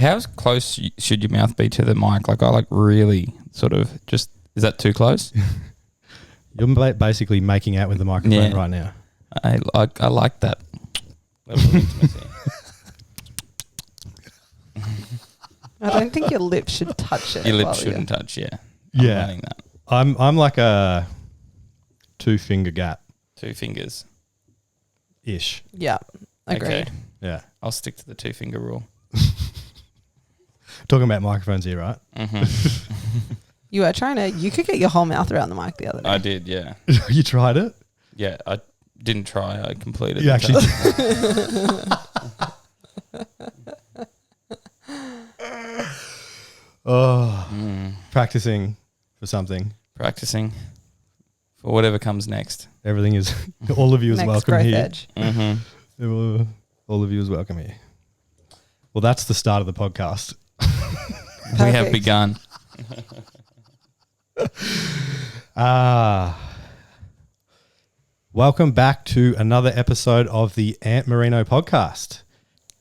How close should your mouth be to the mic? Like, I like really sort of just, is that too close? You're basically making out with the microphone right now. I like that level of intimacy. I don't think your lips should touch it. Your lips shouldn't touch, I'm learning that. I'm like a 2-finger gap. 2 fingers. Ish. Yeah, agreed. Okay. Yeah. I'll stick to the 2-finger rule. Talking about microphones here, right? Mm-hmm. You were trying to, you could get your whole mouth around the mic the other day. I did, yeah. You tried it? Yeah, I didn't try. I completed You the actually Practicing for something. Practicing for whatever comes next. Everything is, all of you is Next welcome growth here. edge. Mm-hmm. All of you is welcome here. Well, that's the start of the podcast. We have Perfect. begun. Welcome back to another episode of the Ant Marino podcast.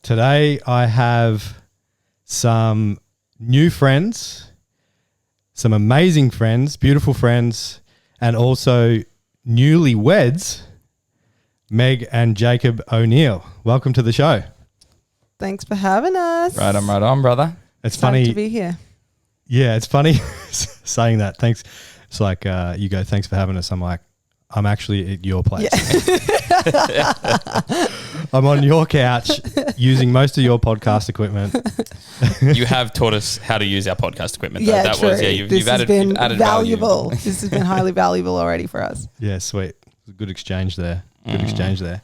Today I have some new friends, some amazing friends, beautiful friends, and also newlyweds, Meg and Jacob O'Neill. Welcome to the show. Thanks for having us. Right on, brother. It's Excited funny. to be here. Yeah, it's funny saying that. Thanks. It's like you go, thanks for having us. I'm like, I'm actually at your place. Yeah. I'm on your couch using most of your podcast equipment. You have taught us how to use our podcast equipment. Yeah, that true. was, you've This has added, been you've added valuable. value. This has been highly valuable already for us. Yeah, sweet. Good exchange there. Good exchange there.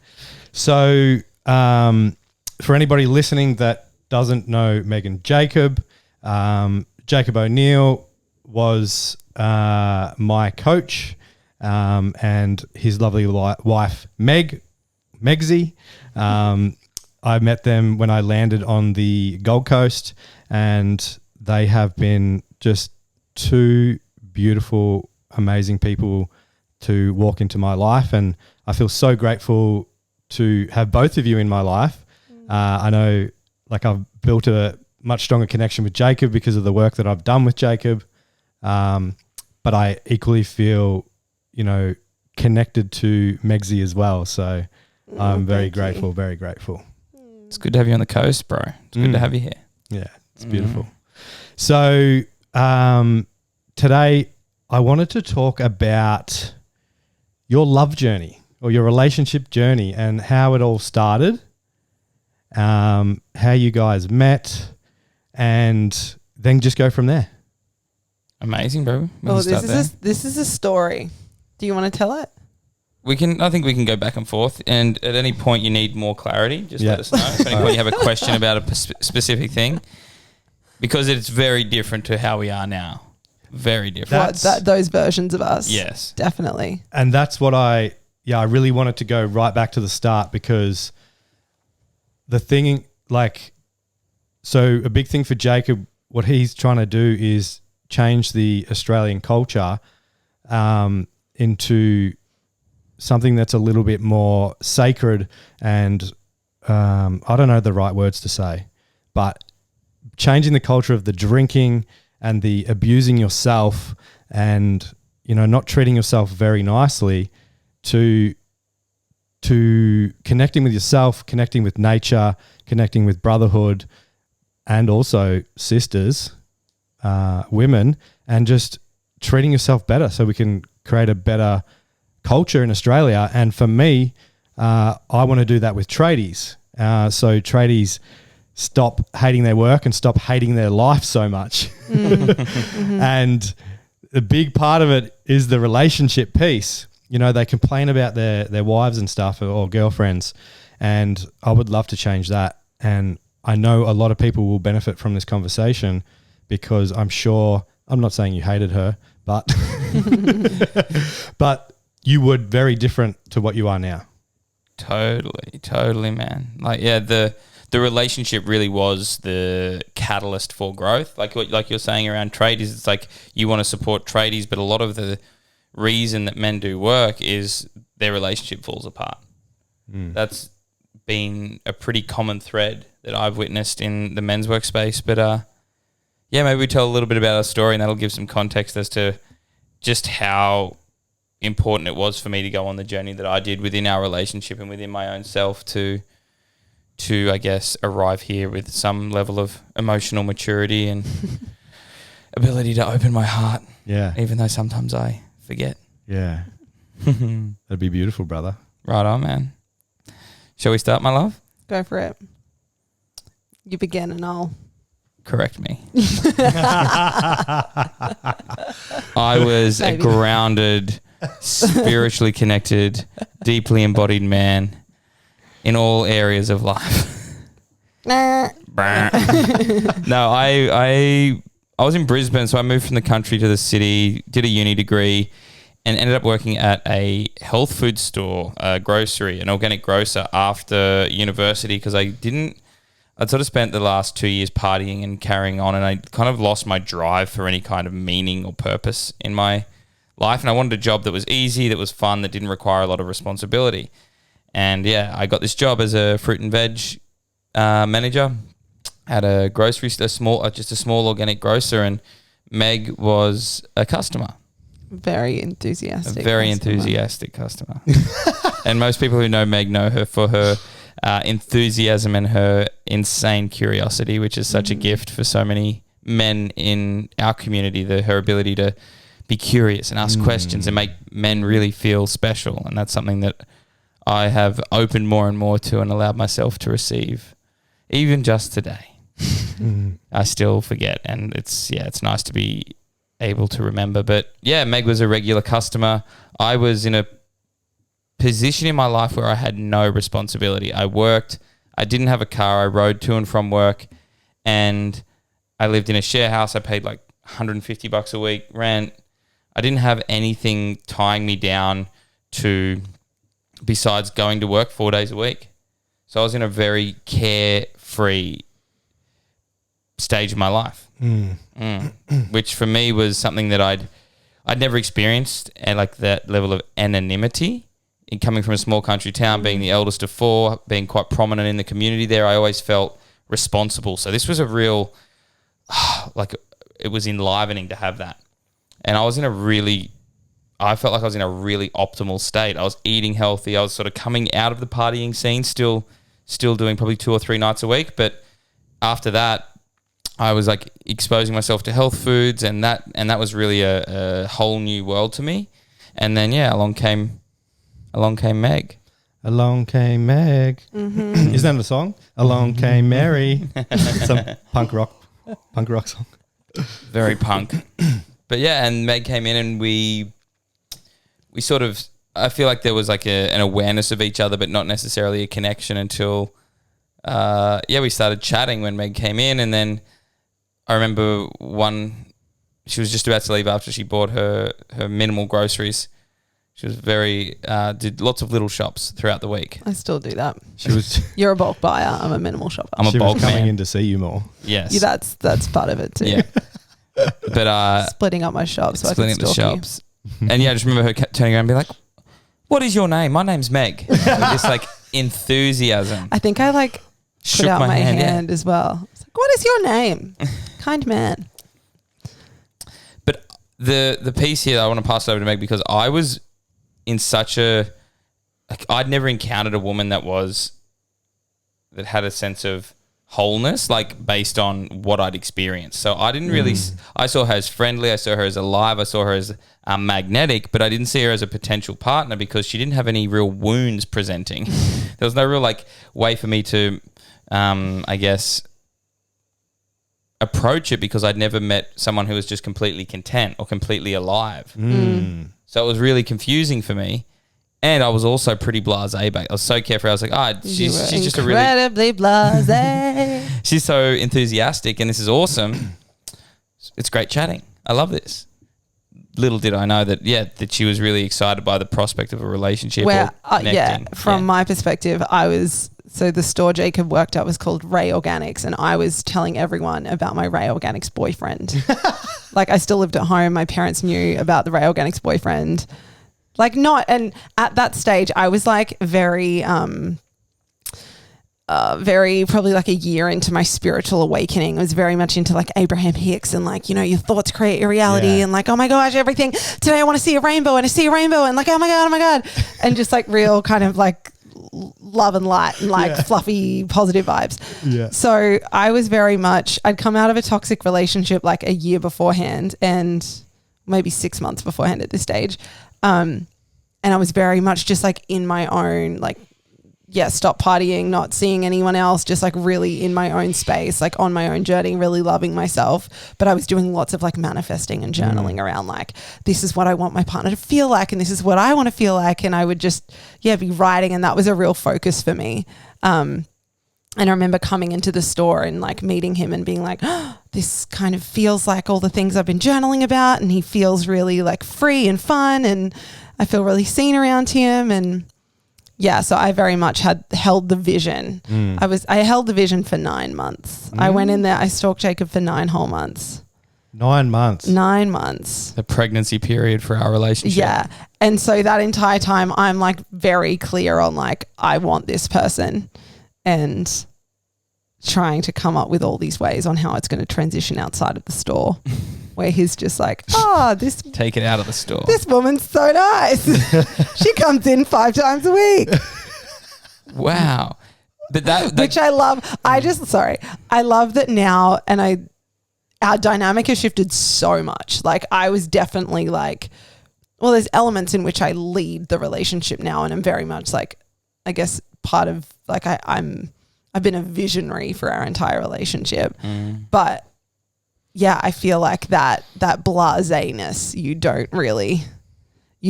So for anybody listening that doesn't know Meg and Jacob, Jacob O'Neill was my coach and his lovely wife, Megsy. I met them when I landed on the Gold Coast, and they have been just 2 beautiful, amazing people to walk into my life. And I feel so grateful to have both of you in my life. I know like I've built a much stronger connection with Jacob because of the work that I've done with Jacob. But I equally feel, connected to Megsy as well. So I'm very grateful, very grateful. It's good to have you on the coast, bro. It's good to have you here. Yeah, it's beautiful. So today I wanted to talk about your love journey or your relationship journey and how it all started, how you guys met, and then just go from there. Amazing, bro. This is a story. Do you want to tell it? I think we can go back and forth, and at any point you need more clarity, just let us know. At any point you have a question about a specific thing, because it's very different to how we are now. Very different. Those versions of us. Yes. Definitely. And that's what I really wanted to go right back to the start, because the thing, so a big thing for Jacob, what he's trying to do is change the Australian culture into something that's a little bit more sacred and I don't know the right words to say, but changing the culture of the drinking and the abusing yourself and, not treating yourself very nicely to connecting with yourself, connecting with nature, connecting with brotherhood and also sisters, women, and just treating yourself better so we can create a better culture in Australia. And for me, I want to do that with tradies. So tradies stop hating their work and stop hating their life so much. And the big part of it is the relationship piece. They complain about their wives and stuff or girlfriends, and I would love to change that. And I know a lot of people will benefit from this conversation, because I'm not saying you hated her, but but you were very different to what you are now. Totally, man. The relationship really was the catalyst for growth. Like you're saying around tradies, it's like you want to support tradies, but a lot of the reason that men do work is their relationship falls apart. That's been a pretty common thread that I've witnessed in the men's workspace. But maybe we tell a little bit about our story, and that'll give some context as to just how important it was for me to go on the journey that I did within our relationship and within my own self to I guess arrive here with some level of emotional maturity and ability to open my heart. Yeah. Even though sometimes I forget. Yeah. That'd be beautiful, brother. Right on, man. Shall we start, my love? Go for it. You begin and I'll correct me. I was a grounded, spiritually connected, deeply embodied man in all areas of life. No, I was in Brisbane, so I moved from the country to the city, did a uni degree, and ended up working at a health food store, a grocery, an organic grocer after university because I'd sort of spent the last 2 years partying and carrying on, and I kind of lost my drive for any kind of meaning or purpose in my life. And I wanted a job that was easy, that was fun, that didn't require a lot of responsibility. And I got this job as a fruit and veg manager at a grocery store, just a small organic grocer, and Meg was a customer. Very enthusiastic. A very enthusiastic customer. And most people who know Meg know her for her enthusiasm and her insane curiosity, which is such a gift for so many men in our community, her ability to be curious and ask questions and make men really feel special. And that's something that I have opened more and more to and allowed myself to receive, even just today. I still forget, and it's nice to be able to remember. But Meg was a regular customer. I was in a position in my life where I had no responsibility. I worked, I didn't have a car, I rode to and from work, and I lived in a share house. I paid like $150 a week rent. I didn't have anything tying me down to besides going to work 4 days a week. So I was in a very carefree stage of my life, which for me was something that I'd never experienced, and like that level of anonymity. In coming from a small country town, being the eldest of four, being quite prominent in the community there, I always felt responsible. So this was a real, it was enlivening to have that. And I felt like I was in a really optimal state. I was eating healthy. I was sort of coming out of the partying scene, still doing probably 2 or 3 nights a week. But after that, I was like exposing myself to health foods, and that was really a whole new world to me. And then along came Meg. Along came Meg. Mm-hmm. Isn't that a song? Along came Mary. Some punk rock song. Very punk. But and Meg came in, and we sort of, I feel like there was like an awareness of each other, but not necessarily a connection until we started chatting when Meg came in. And then I remember she was just about to leave after she bought her minimal groceries. She was did lots of little shops throughout the week. I still do that. She was. You're a bulk buyer. I'm a minimal shopper. I'm a bulk coming man. in to see you more. Yes. Yeah, that's part of it too. Yeah. But splitting up my shop so I can stalk shops. And I just remember her turning around and be like, "What is your name? My name's Meg." With this like enthusiasm. I think I Shook put out my hand yeah. as well. It's like, "What is your name?" Kind man. But the piece here, I want to pass it over to Meg because I was in such I'd never encountered a woman that had a sense of wholeness, based on what I'd experienced. So I didn't really, I saw her as friendly, I saw her as alive, I saw her as magnetic, but I didn't see her as a potential partner because she didn't have any real wounds presenting. There was no real way for me to, I guess, approach it because I'd never met someone who was just completely content or completely alive. So it was really confusing for me. And I was also pretty blasé back. I was so carefree. I was like, she's just a really... incredibly blasé. She's so enthusiastic and this is awesome. It's great chatting. I love this. Little did I know that she was really excited by the prospect of a relationship or connecting. From my perspective, so the store Jacob worked at was called Ray Organics, and I was telling everyone about my Ray Organics boyfriend. I still lived at home. My parents knew about the Ray Organics boyfriend. And at that stage, I was very, probably like a year into my spiritual awakening. I was very much into like Abraham Hicks and like, your thoughts create your reality and like, oh my gosh, everything today I want to see a rainbow and I see a rainbow and like, oh my God. And just like real kind of like love and light and like fluffy positive vibes. Yeah. So I was very much, I'd come out of a toxic relationship like a year beforehand and maybe 6 months beforehand at this stage. And I was very much just like in my own, like, stop partying, not seeing anyone else, just like really in my own space, like on my own journey, really loving myself. But I was doing lots of like manifesting and journaling around like, this is what I want my partner to feel like and this is what I want to feel like. And I would just, be writing, and that was a real focus for me. And I remember coming into the store and like meeting him and being like, oh, this kind of feels like all the things I've been journaling about, and he feels really like free and fun, and I feel really seen around him. And so I very much had held the vision. I held the vision for 9 months. I went in there, I stalked Jacob for 9 whole months. 9 months. 9 months. The pregnancy period for our relationship. Yeah. And so that entire time I'm like very clear on like, I want this person, and trying to come up with all these ways on how it's going to transition outside of the store. Where he's just like, this... Take it out of the store. This woman's so nice. She comes in 5 times a week. Wow. But that which I love. I love that now, and our dynamic has shifted so much. Like I was definitely like, well, there's elements in which I lead the relationship now, and I'm very much like, I guess part of like I've been a visionary for our entire relationship. But I feel like that blaseness you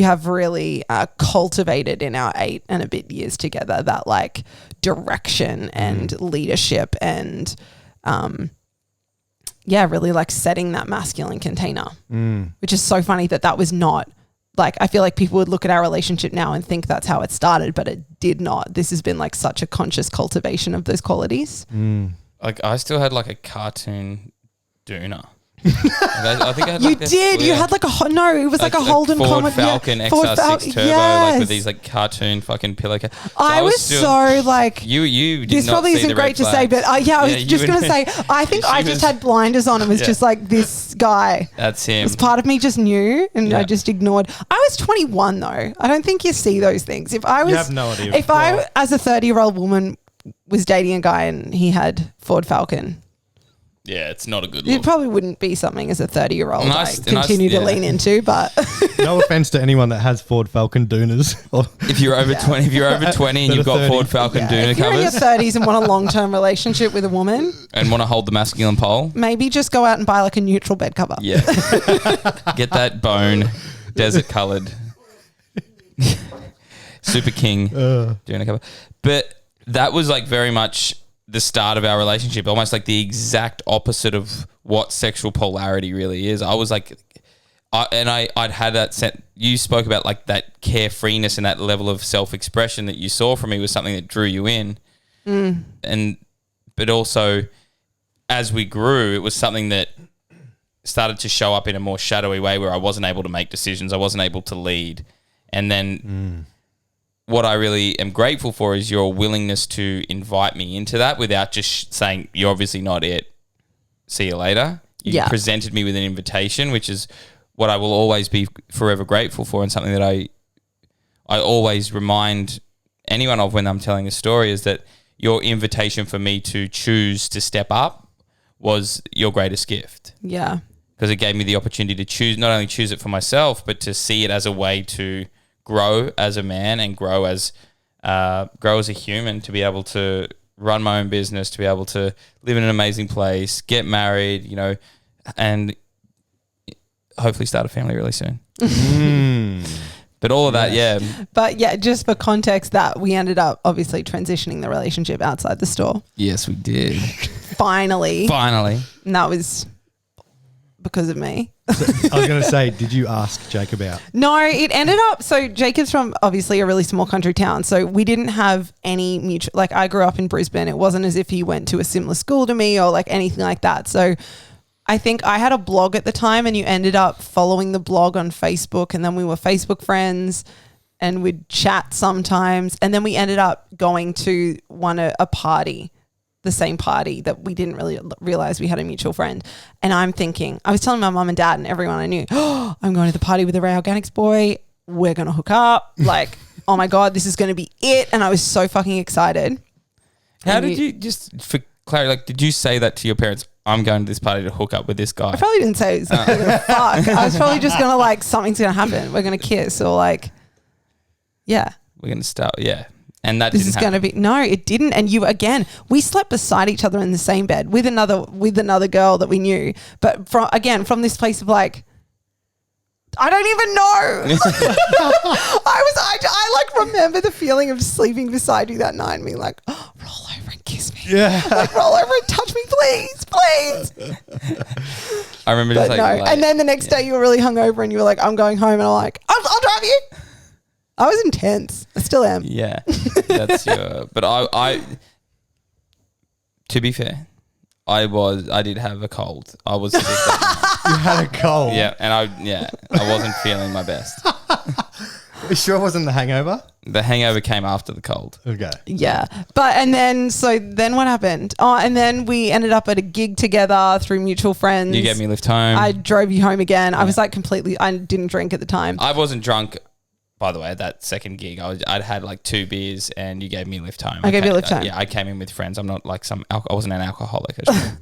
have really cultivated in our 8 and a bit years together, that like direction and leadership and really like setting that masculine container, which is so funny that was not like, I feel like people would look at our relationship now and think that's how it started, but it did not. This has been like such a conscious cultivation of those qualities. Like I still had like a cartoon Doona. I think I had you did. You had like a it was like a Holden Ford Falcon XR6 Turbo, like with these like cartoon fucking pillow. I was so like you. Did this not probably see isn't the great red to flags. say, but I was just gonna say I think I just had blinders on and was just like, this guy. That's him. This part of me just knew, and I just ignored. I was 21 though. I don't think you see those things. If I was, you have no idea. If I, as a 30-year-old woman, was dating a guy and he had Ford Falcon. Yeah, it's not a good look. It probably wouldn't be something as a 30-year-old I continue to lean into, but no offense to anyone that has Ford Falcon Doonas. If you're over 20, and you've got 30. Ford Falcon Doona if you're covers, in your 30s and want a long-term relationship with a woman and want to hold the masculine pole, maybe just go out and buy like a neutral bed cover. Yeah, get that bone, desert coloured, Super King Doona cover. But that was like very much the start of our relationship, almost like the exact opposite of what sexual polarity really is. I was like, I'd had that set. You spoke about like that carefreeness and that level of self-expression that you saw from me was something that drew you in. But also as we grew, it was something that started to show up in a more shadowy way where I wasn't able to make decisions. I wasn't able to lead. And then what I really am grateful for is your willingness to invite me into that without just saying, you're obviously not it. See you later. You presented me with an invitation, which is what I will always be forever grateful for, and something that I always remind anyone of when I'm telling a story, is that your invitation for me to choose to step up was your greatest gift. Yeah. Because it gave me the opportunity to choose, not only choose it for myself, but to see it as a way to grow as a man and grow as a human, to be able to run my own business, to be able to live in an amazing place, get married, and hopefully start a family really soon. But all of that, But just for context, that we ended up obviously transitioning the relationship outside the store. Yes, we did. Finally. And that was because of me. I was going to say, did you ask Jacob out? No, it ended up, so Jacob's from obviously a really small country town, so we didn't have any mutual, like I grew up in Brisbane. It wasn't as if he went to a similar school to me or like anything like that. So I think I had a blog at the time and you ended up following the blog on Facebook, and then we were Facebook friends, and we'd chat sometimes. And then we ended up going to a party, the same party that we didn't really realize we had a mutual friend. And I'm thinking, I was telling my mum and dad and everyone I knew, oh, I'm going to the party with the Ray Organics boy. We're going to hook up. Like, oh my God, this is going to be it. And I was so fucking excited. How did you, just for clarity, like, did you say that to your parents? I'm going to this party to hook up with this guy. I probably didn't say it was gonna fuck. I was probably just going to like, something's going to happen. We're going to kiss or like, yeah. We're going to start, yeah. And that this didn't is going to be, no, it didn't. And you, again, we slept beside each other in the same bed with another girl that we knew. But from this place of like, I don't even know. I like remember the feeling of sleeping beside you that night and being like, oh, roll over and kiss me. Yeah. Like, roll over and touch me, please. I remember just like, no. And then the next day you were really hungover and you were like, I'm going home, and I'm like, I'll drive you. I was intense. I still am. Yeah. That's your, but I to be fair, I did have a cold. I was sick that night. You had a cold. Yeah, and I wasn't feeling my best. You sure it wasn't the hangover? The hangover came after the cold. Okay. Yeah. Then what happened? Oh, and then we ended up at a gig together through mutual friends. You gave me a lift home. I drove you home again. I was like I didn't drink at the time. I wasn't drunk, by the way, at that second gig. I'd had like 2 beers and you gave me a lift home. I gave you a lift home. Yeah, I came in with friends. I'm not like I wasn't an alcoholic. I should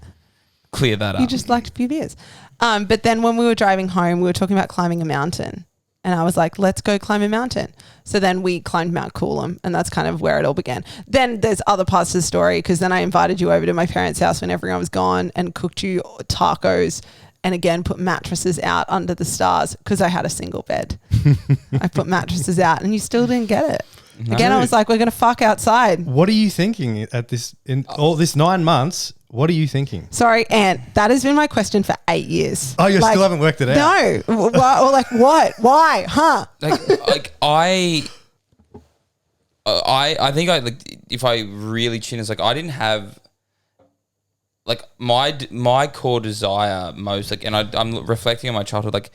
clear that up. You just liked a few beers. But then when we were driving home, we were talking about climbing a mountain. And I was like, let's go climb a mountain. So then we climbed Mount Coolum, and that's kind of where it all began. Then there's other parts of the story, because then I invited you over to my parents' house when everyone was gone and cooked you tacos, and again put mattresses out under the stars because I had a single bed. I put mattresses out and you still didn't get it. No. Again, I was like, we're going to fuck outside. What are you thinking in all this 9 months? What are you thinking? Sorry, Ant, that has been my question for 8 years. Oh, you still haven't worked it out? No. Or like what? Why? Huh? I think if I really tune, it's like I didn't have like my core desire most, like, and I'm reflecting on my childhood, like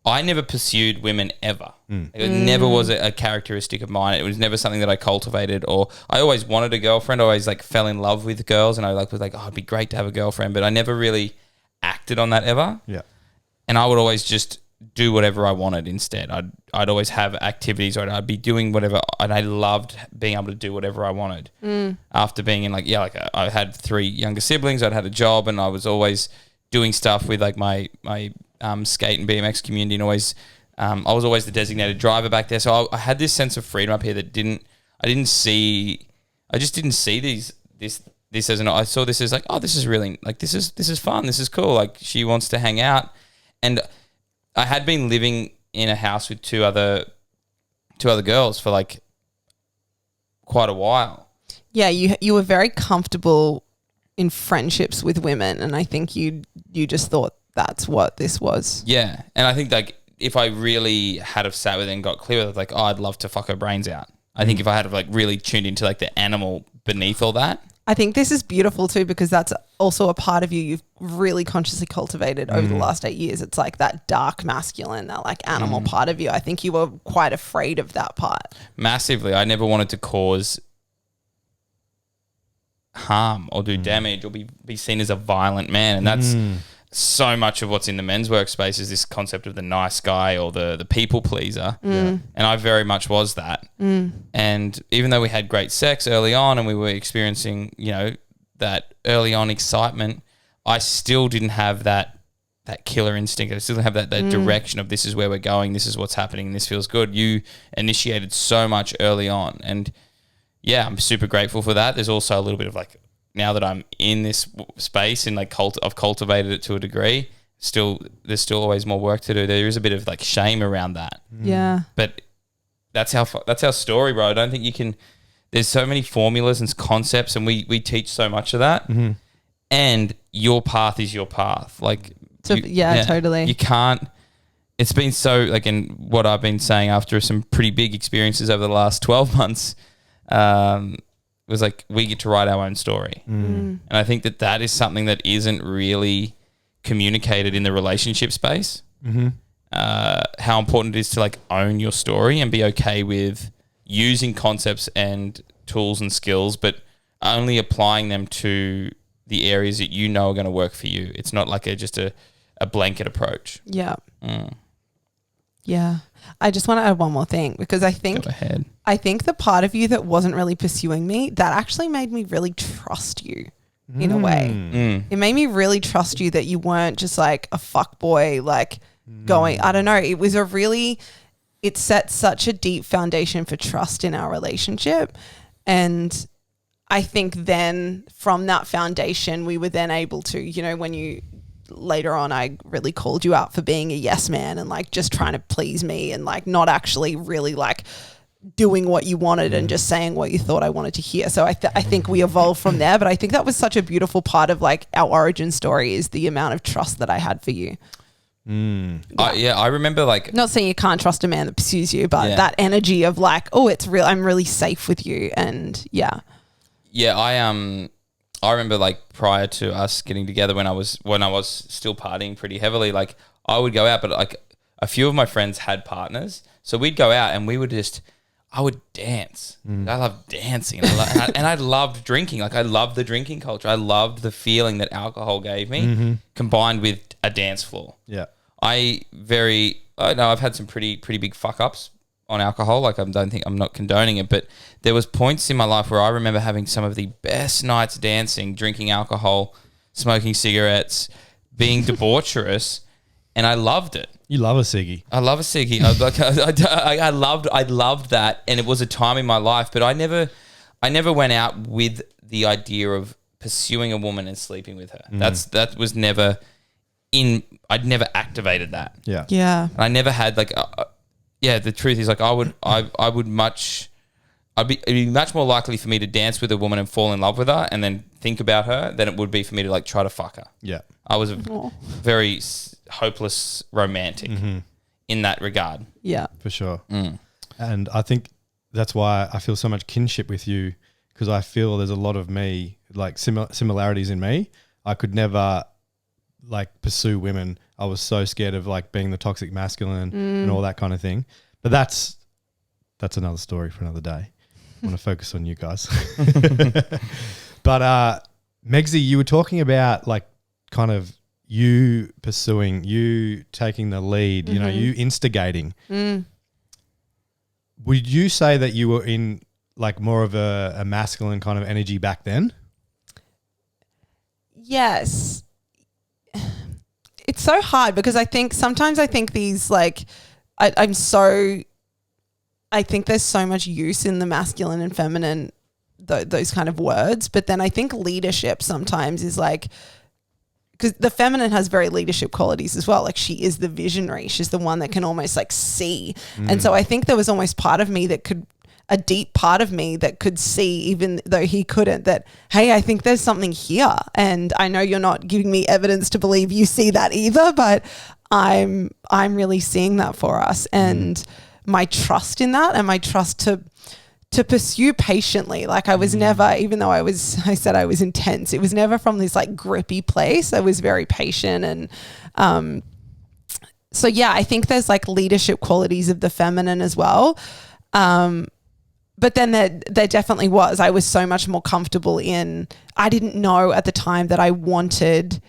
I never pursued women ever. It never was a characteristic of mine. It was never something that I cultivated, or I always wanted a girlfriend. I always like fell in love with girls, and I was like, oh, it'd be great to have a girlfriend, but I never really acted on that ever. Yeah. And I would always just do whatever I wanted instead. I'd always have activities, or I'd be doing whatever, and I loved being able to do whatever I wanted. After being in I had 3 younger siblings, I'd had a job, and I was always doing stuff with like my skate and BMX community, and always I was always the designated driver back there. So I had this sense of freedom up here that I just didn't see this as I saw this as like, oh, this is really like this is fun, this is cool. Like she wants to hang out, and I had been living in a house with two other girls for like quite a while. Yeah, you were very comfortable in friendships with women, and I think you just thought that's what this was. Yeah, and I think like if I really had have sat with it and got clear with it, like, oh, I'd love to fuck her brains out. I think if I had have like really tuned into like the animal beneath all that. I think this is beautiful too, because that's also a part of you've really consciously cultivated over the last 8 years. It's like that dark masculine, that like animal part of you. I think you were quite afraid of that part. Massively. I never wanted to cause harm or do damage or be seen as a violent man. And that's so much of what's in the men's workspace is this concept of the nice guy or the people pleaser. And I very much was that. And even though we had great sex early on and we were experiencing, that early on excitement, I still didn't have that killer instinct. I still didn't have that direction of this is where we're going, this is what's happening, this feels good. You initiated so much early on. And yeah, I'm super grateful for that. There's also a little bit of like, now that I'm in this space and like I've cultivated it to a degree, there's still always more work to do. There is a bit of like shame around that. Yeah. But that's our story, bro. I don't think you can, there's so many formulas and concepts, and we teach so much of that. And your path is your path. Like, totally. You can't, it's been so like, in what I've been saying after some pretty big experiences over the last 12 months, was like, we get to write our own story. And I think that is something that isn't really communicated in the relationship space. how important it is to like own your story and be okay with using concepts and tools and skills, but only applying them to the areas that you know are going to work for you. It's not like just a blanket approach. Yeah. Yeah. I just want to add one more thing, because I think the part of you that wasn't really pursuing me, that actually made me really trust you in a way. It made me really trust you, that you weren't just like a fuck boy, like going, I don't know. It set such a deep foundation for trust in our relationship. And I think then from that foundation, we were then able to, you know, when you later on, I really called you out for being a yes man and like just trying to please me and like not actually really like doing what you wanted and just saying what you thought I wanted to hear. So I think we evolved from there, but I think that was such a beautiful part of like our origin story, is the amount of trust that I had for you. I remember like, not saying you can't trust a man that pursues you, but that energy of like, oh, it's real, I'm really safe with you. And I remember like prior to us getting together, when I was still partying pretty heavily, like I would go out, but like a few of my friends had partners, so we'd go out and I would dance. I loved dancing, and I loved drinking. Like I loved the drinking culture. I loved the feeling that alcohol gave me, combined with a dance floor. Yeah, I know I've had some pretty big fuck ups on alcohol. Like I'm not condoning it, but there was points in my life where I remember having some of the best nights dancing, drinking alcohol, smoking cigarettes, being debaucherous, and I loved it. You love a ciggy. I love a ciggy. I loved that, and it was a time in my life. But I never went out with the idea of pursuing a woman and sleeping with her. That was never in. I'd never activated that. Yeah. Yeah. I never had like. The truth is like it'd be much more likely for me to dance with a woman and fall in love with her and then think about her than it would be for me to like try to fuck her. Yeah. I was a very hopeless romantic in that regard. Yeah. For sure. And I think that's why I feel so much kinship with you, because I feel there's a lot of me, like similarities in me. I could never like pursue women. I was so scared of like being the toxic masculine and all that kind of thing. But that's another story for another day. I want to focus on you guys. But Megsy, you were talking about like kind of you pursuing, you taking the lead, you know, you instigating. Would you say that you were in like more of a masculine kind of energy back then? Yes. It's so hard, because I think sometimes these like I think there's so much use in the masculine and feminine, those kind of words. But then I think leadership sometimes is like, because the feminine has very leadership qualities as well. Like she is the visionary. She's the one that can almost like see. And so I think there was almost a deep part of me that could see, even though he couldn't, that, hey, I think there's something here. And I know you're not giving me evidence to believe you see that either, but I'm really seeing that for us. And my trust in that, and my trust to pursue patiently. Like I was never, even though I said I was intense, it was never from this like grippy place. I was very patient. And so yeah, I think there's like leadership qualities of the feminine as well. But then there definitely was. I was so much more comfortable I didn't know at the time that I wanted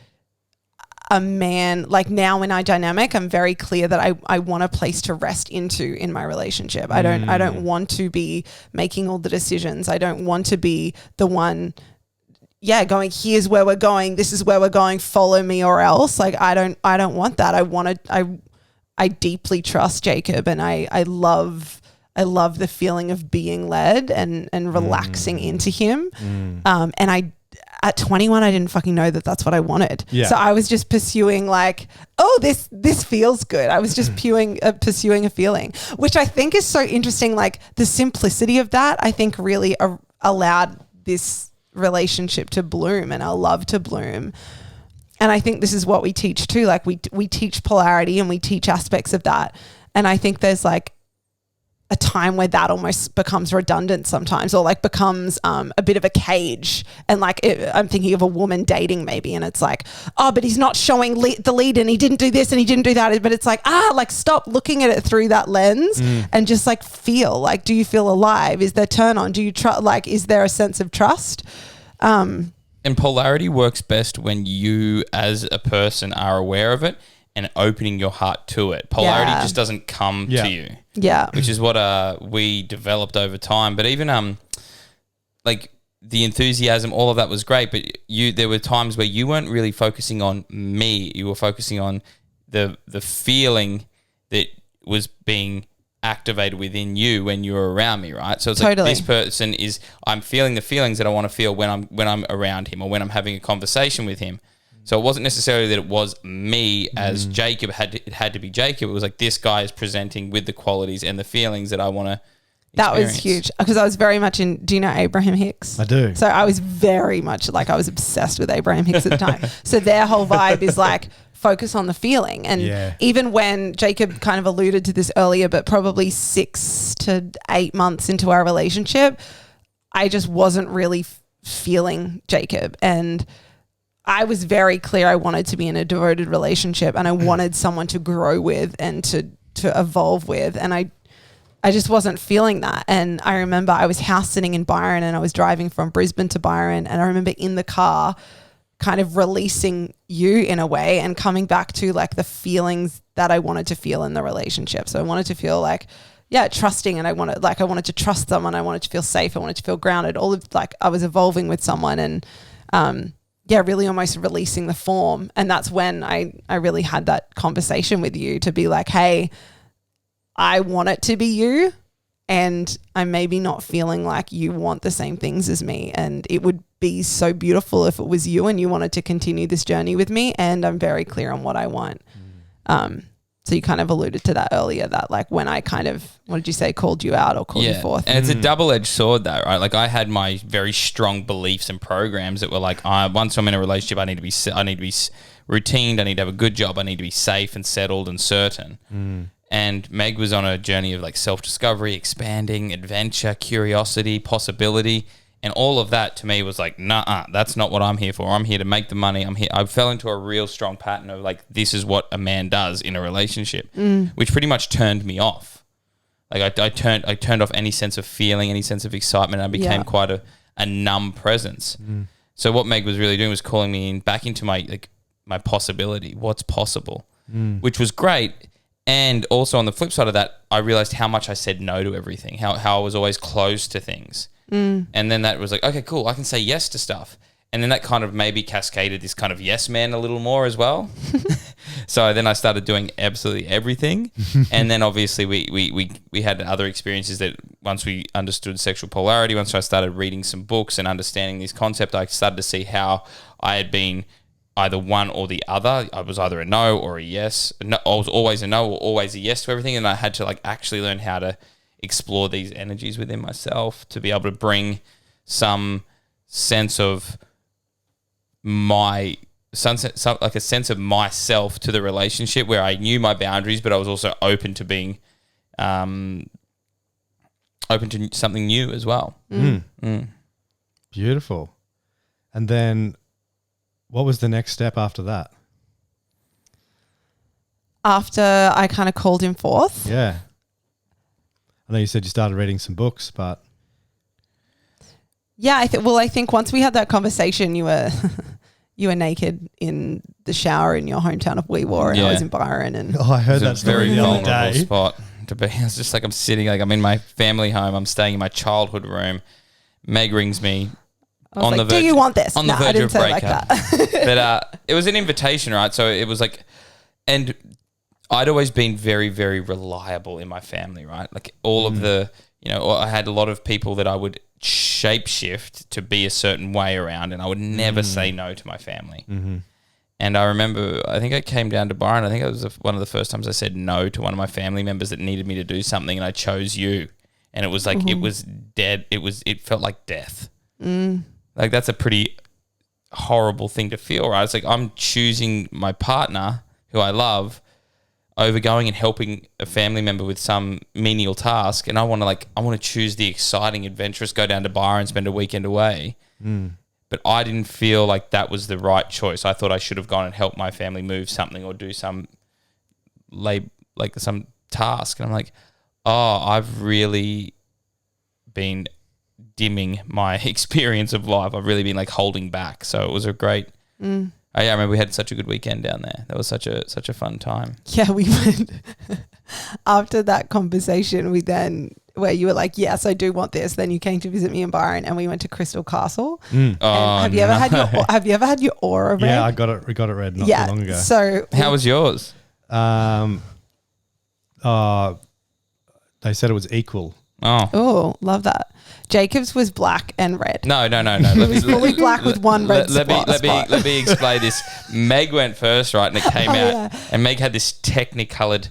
a man. Like now in our dynamic, I'm very clear that I want a place to rest into in my relationship. I don't want to be making all the decisions. I don't want to be the one, going, here's where we're going, this is where we're going, follow me or else. Like I don't want that. I deeply trust Jacob, and I love the feeling of being led and relaxing into him. And at 21, I didn't fucking know that that's what I wanted. Yeah. So I was just pursuing like, oh, this feels good. I was just pursuing a feeling, which I think is so interesting. Like the simplicity of that, I think really allowed this relationship to bloom and our love to bloom. And I think this is what we teach too. Like we teach polarity and we teach aspects of that. And I think there's like a time where that almost becomes redundant sometimes, or like becomes a bit of a cage. And like I'm thinking of a woman dating maybe, and it's like, oh, but he's not showing the lead, and he didn't do this and he didn't do that. But it's like, like stop looking at it through that lens and just like feel like, do you feel alive? Is there turn on? Do you trust? Like, is there a sense of trust? And polarity works best when you as a person are aware of it and opening your heart to it. Polarity just doesn't come to you. Yeah. Which is what we developed over time. But even like the enthusiasm, all of that was great, but there were times where you weren't really focusing on me. You were focusing on the feeling that was being activated within you when you were around me, right? So it's like this person I'm feeling the feelings that I want to feel when I'm around him or when I'm having a conversation with him. So it wasn't necessarily that it was me as Jacob. It had to be Jacob. It was like this guy is presenting with the qualities and the feelings that I want to experience. That was huge because I was very much do you know Abraham Hicks? I do. So I was very much like, I was obsessed with Abraham Hicks at the time. So their whole vibe is like, focus on the feeling. And even when Jacob kind of alluded to this earlier, but probably 6 to 8 months into our relationship, I just wasn't really feeling Jacob. And I was very clear I wanted to be in a devoted relationship and I wanted someone to grow with and to evolve with. And I just wasn't feeling that. And I remember I was house sitting in Byron and I was driving from Brisbane to Byron. And I remember in the car kind of releasing you in a way and coming back to like the feelings that I wanted to feel in the relationship. So I wanted to feel like, trusting, and I wanted to trust someone. I wanted to feel safe. I wanted to feel grounded. All of like I was evolving with someone and, really almost releasing the form. And that's when I really had that conversation with you to be like, hey, I want it to be you and I'm maybe not feeling like you want the same things as me. And it would be so beautiful if it was you and you wanted to continue this journey with me. And I'm very clear on what I want. So you kind of alluded to that earlier, that like when I kind of, what did you say, called you out or called you forth? And it's a double-edged sword though, right? Like I had my very strong beliefs and programs that were like, once I'm in a relationship, I need to be routined. I need to have a good job. I need to be safe and settled and certain. And Meg was on a journey of like self-discovery, expanding, adventure, curiosity, possibility. And all of that to me was like, nah, that's not what I'm here for. I'm here to make the money. I fell into a real strong pattern of like, this is what a man does in a relationship, which pretty much turned me off. Like I turned off any sense of feeling, any sense of excitement. I became quite a numb presence. So what Meg was really doing was calling me back into my possibility, what's possible, which was great. And also on the flip side of that, I realized how much I said no to everything, how I was always closed to things. And then that was like, okay, cool, I can say yes to stuff. And then that kind of maybe cascaded this kind of yes man a little more as well. So then I started doing absolutely everything. And then obviously we had other experiences that once we understood sexual polarity, once I started reading some books and understanding this concept, I started to see how I had been either one or the other. I was either a no or a yes. No, I was always a no or always a yes to everything. And I had to like actually learn how to explore these energies within myself to be able to bring some sense of like a sense of myself to the relationship where I knew my boundaries, but I was also open to being open to something new as well. Beautiful. And then what was the next step after that? After I kind of called him forth? Yeah. I know you said you started reading some books, but... Yeah, I think once we had that conversation, you were naked in the shower in your hometown of Weewar, and I was in Byron. And I heard that story the other day. Spot to be. It's just like I'm sitting, like I'm in my family home. I'm staying in my childhood room. Meg rings me. On the verge, do you want this? On the verge of breakup. But it was an invitation, right? So it was like, and I'd always been very, very reliable in my family, right? Like all of the, I had a lot of people that I would shapeshift to be a certain way around, and I would never say no to my family. And I remember, I think I came down to Byron. I think it was one of the first times I said no to one of my family members that needed me to do something, and I chose you. And it was like, it was dead. It felt like death. Like that's a pretty horrible thing to feel, right? It's like I'm choosing my partner who I love over going and helping a family member with some menial task, and I want to choose the exciting, adventurous, go down to Byron, spend a weekend away. But I didn't feel like that was the right choice. I thought I should have gone and helped my family move something or do some some task. And I'm like, I've really been dimming my experience of life. I've really been like holding back. So it was a great. I remember we had such a good weekend down there. That was such a fun time. Yeah, we went after that conversation. We then, where you were like, "Yes, I do want this." Then you came to visit me in Byron, and we went to Crystal Castle. Have you ever had your aura read? Yeah, I got it. We got it read not too long ago. So how was yours? They said it was equal. Oh, love that. Jacob's was black and red. No. It was fully black with one red spot. Let me explain this. Meg went first, right, and it came out, and Meg had this technicolored.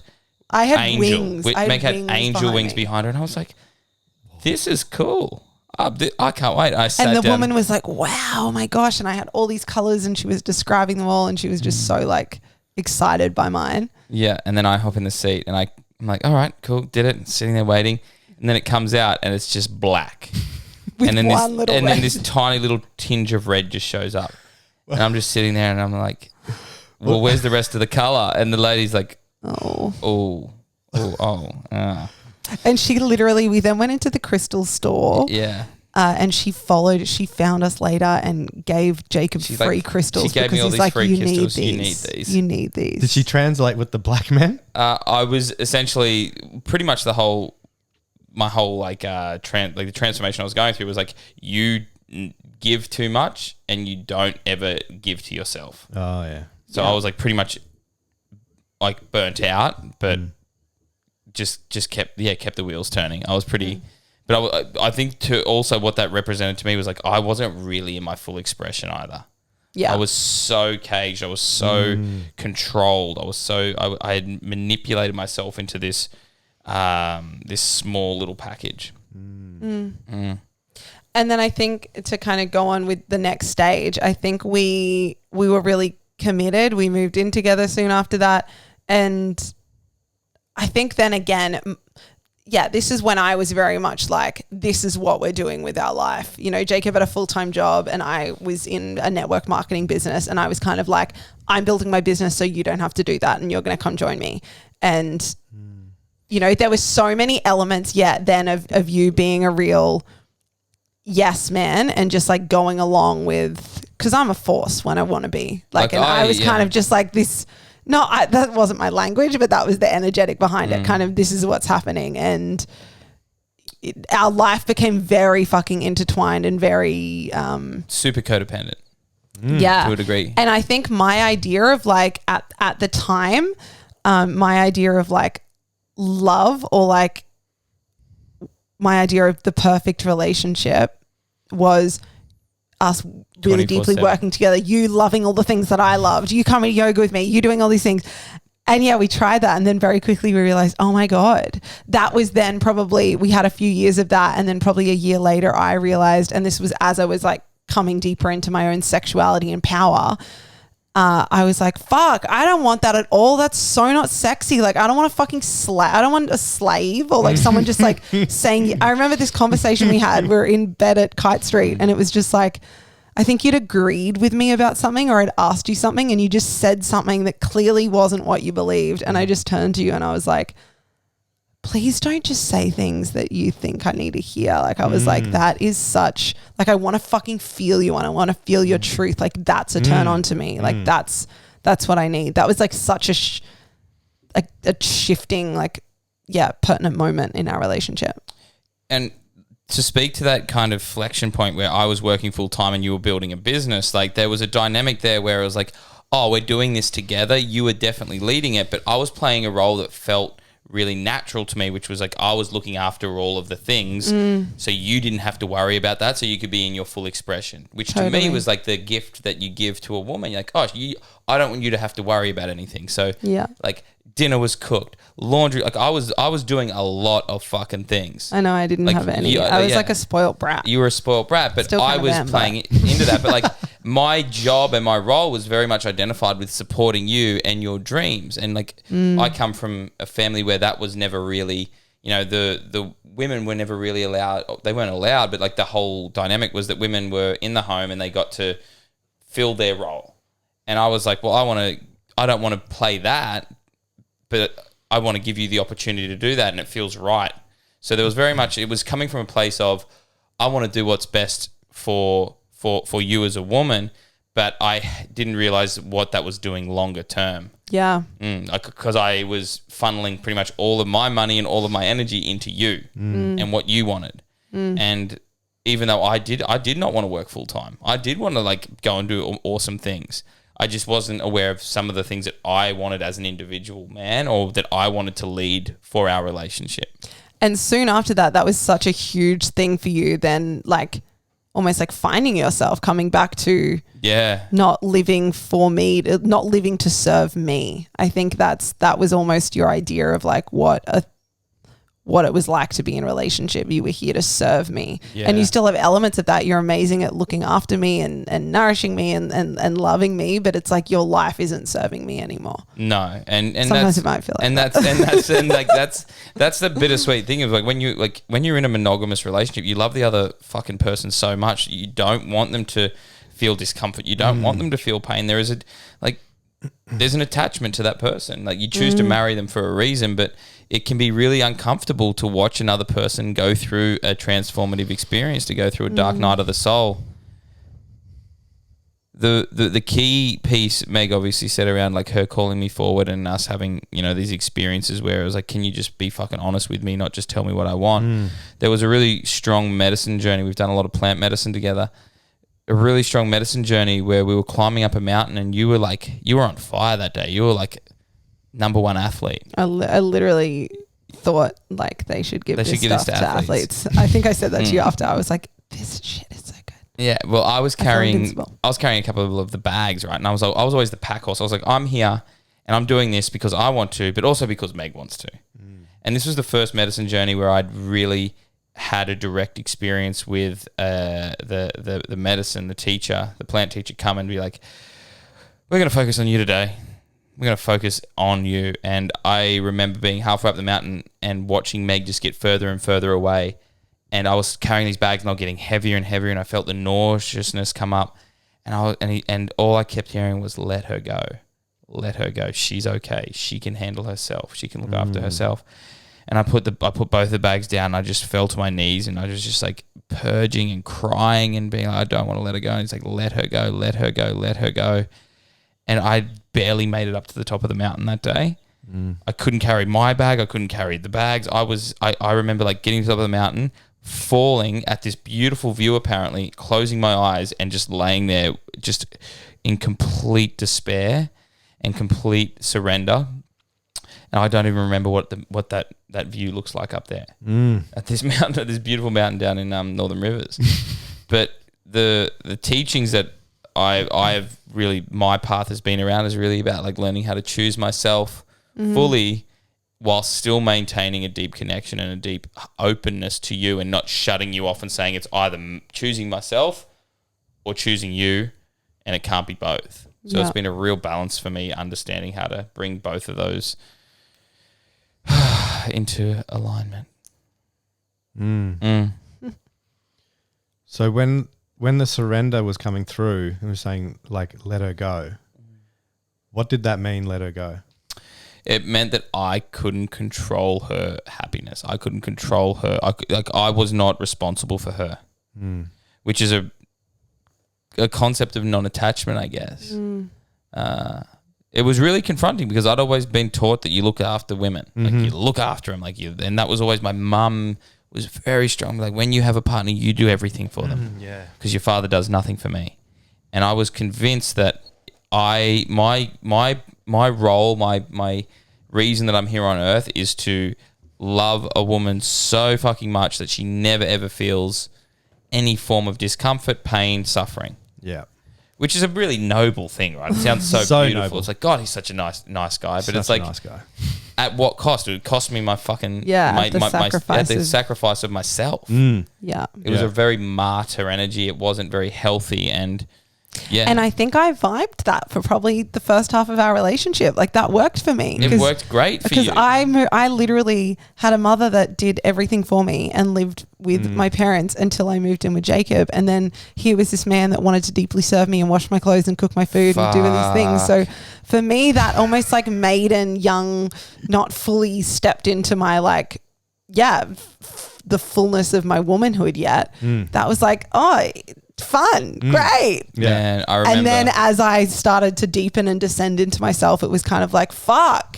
I had angel. wings. Meg had angel wings behind her, and I was like, "This is cool. I can't wait." I sat down. And the woman was like, "Wow, oh my gosh!" And I had all these colors, and she was describing them all, and she was just so like excited by mine. Yeah, and then I hop in the seat, and I'm like, "All right, cool, did it." Sitting there waiting. And then it comes out and it's just black. With then then this tiny little tinge of red just shows up. And I'm just sitting there and I'm like, well, where's the rest of the colour? And the lady's like, oh. And she literally, we then went into the crystal store. Yeah. And she found us later and gave Jacob free crystals. She gave me all these free crystals. You need these. You need these. Did she translate with the black men? I was essentially pretty much the whole the transformation I was going through was like, you give too much and you don't ever give to yourself. Oh yeah. So I was like pretty much like burnt out, but just kept the wheels turning. I was pretty, but I think to also what that represented to me was like I wasn't really in my full expression either. Yeah, I was so caged. I was so controlled. I had manipulated myself into this small little package. And then I think to kind of go on with the next stage, I think we were really committed. We moved in together soon after that. And I think then again, this is when I was very much like, this is what we're doing with our life. You know, Jacob had a full-time job and I was in a network marketing business, and I was kind of like, I'm building my business so you don't have to do that and you're going to come join me. And you know, there were so many elements then of you being a real yes man and just like going along with, because I'm a force when I want to be. I was kind of just like this, that wasn't my language, but that was the energetic behind it. Kind of, this is what's happening. And our life became very fucking intertwined and very... super codependent. Yeah. To a degree. And I think my idea of like, at the time, my idea of like, love, or like my idea of the perfect relationship, was us really deeply working together, you loving all the things that I loved, you coming to yoga with me, you doing all these things. And we tried that, and then very quickly we realized, oh my God, that was then probably, we had a few years of that, and then probably a year later I realized, and this was as I was like coming deeper into my own sexuality and power, I was like, fuck, I don't want that at all. That's so not sexy. Like, I don't want a fucking I don't want a slave, or like someone just like saying, I remember this conversation we had, we were in bed at Kite Street, and it was just like, I think you'd agreed with me about something, or I'd asked you something and you just said something that clearly wasn't what you believed. And I just turned to you and I was like, please don't just say things that you think I need to hear. Like, I was like, that is such, like, I want to fucking feel you and I want to feel your truth. Like, that's a turn on to me. Like, that's what I need. That was like such a shifting, like, pertinent moment in our relationship. And to speak to that kind of flexion point where I was working full time and you were building a business, like there was a dynamic there where it was like, oh, we're doing this together. You were definitely leading it, but I was playing a role that felt really natural to me, which was like I was looking after all of the things, so you didn't have to worry about that, so you could be in your full expression, which to me was like the gift that you give to a woman. You're like, oh, I don't want you to have to worry about anything. So like dinner was cooked, laundry, like I was doing a lot of fucking things. I know, I didn't have any. I was like a spoiled brat. You were a spoiled brat, but I was playing into that. But like my job and my role was very much identified with supporting you and your dreams. And like, I come from a family where that was never really, the women were never really allowed. They weren't allowed, but like the whole dynamic was that women were in the home and they got to fill their role. And I was like, well, I don't want to play that, but I want to give you the opportunity to do that. And it feels right. So there was very much, it was coming from a place of, I want to do what's best for you as a woman, but I didn't realize what that was doing longer term. Yeah. Because I was funneling pretty much all of my money and all of my energy into you and what you wanted. And even though I did not want to work full time. I did want to like go and do awesome things. I just wasn't aware of some of the things that I wanted as an individual man, or that I wanted to lead for our relationship. And soon after that was such a huge thing for you then, like almost like finding yourself, coming back to not living for me, not living to serve me. I think that was almost your idea of like what it was like to be in a relationship. You were here to serve me. Yeah. And you still have elements of that. You're amazing at looking after me and nourishing me and loving me, but it's like your life isn't serving me anymore. No. And sometimes it might feel like that's the bittersweet thing of like when you're in a monogamous relationship, you love the other fucking person so much, you don't want them to feel discomfort. You don't want them to feel pain. There's an attachment to that person. Like you choose to marry them for a reason, but it can be really uncomfortable to watch another person go through a transformative experience, to go through a dark night of the soul. The key piece Meg obviously said around like her calling me forward and us having, these experiences where it was like, can you just be fucking honest with me, not just tell me what I want? There was a really strong medicine journey. We've done a lot of plant medicine together. A really strong medicine journey where we were climbing up a mountain and you were on fire that day. You were like number one athlete. I literally thought like they should give this stuff to athletes. I think I said that to you after. I was like, this shit is so good. Yeah, well, I was carrying a couple of the bags, right? And I was always the pack horse. I was like, I'm here and I'm doing this because I want to, but also because Meg wants to. And this was the first medicine journey where I'd really had a direct experience with the medicine, the teacher, the plant teacher come and be like, we're going to focus on you today. We're going to focus on you. And I remember being halfway up the mountain and watching Meg just get further and further away. And I was carrying these bags and they were getting heavier and heavier, and I felt the nauseousness come up. And all I kept hearing was, let her go. Let her go. She's okay. She can handle herself. She can look after herself. And I put both the bags down and I just fell to my knees and I was just like purging and crying and being like, I don't want to let her go. And it's like, let her go, let her go, let her go. And I barely made it up to the top of the mountain that day. I couldn't carry my bag. I couldn't carry the bags. I remember like getting to the top of the mountain, falling at this beautiful view apparently, closing my eyes and just laying there just in complete despair and complete surrender. And I don't even remember what that view looks like up there at this mountain, at this beautiful mountain down in Northern Rivers. But the teachings that I've really, my path has been around is really about like learning how to choose myself fully while still maintaining a deep connection and a deep openness to you and not shutting you off and saying it's either choosing myself or choosing you, and it can't be both. So it's been a real balance for me understanding how to bring both of those into alignment. So when the surrender was coming through and was saying like, let her go, what did that mean, let her go? It meant that I couldn't control her happiness. I couldn't control her. I was not responsible for her, which is a concept of non-attachment, I guess. It was really confronting because I'd always been taught that you look after women, like you look after them, and that was always, my mum was very strong. Like, when you have a partner, you do everything for them, because your father does nothing for me. And I was convinced that my role, my reason that I'm here on earth is to love a woman so fucking much that she never ever feels any form of discomfort, pain, suffering. Yeah. Which is a really noble thing, right? It sounds so beautiful. Noble. It's like, God, he's such a nice guy. But it's like, nice guy. At what cost? It would cost me my fucking the sacrifice of myself. It was a very martyr energy. It wasn't very healthy, and Yeah. And I think I vibed that for probably the first half of our relationship. Like that worked for me. It worked great for you. Because I literally had a mother that did everything for me and lived with my parents until I moved in with Jacob. And then he was this man that wanted to deeply serve me and wash my clothes and cook my food and do all these things. So for me, that almost like maiden, young, not fully stepped into my like, the fullness of my womanhood yet. That was like, fun, great. Man, I remember. And then as I started to deepen and descend into myself, it was kind of like, fuck,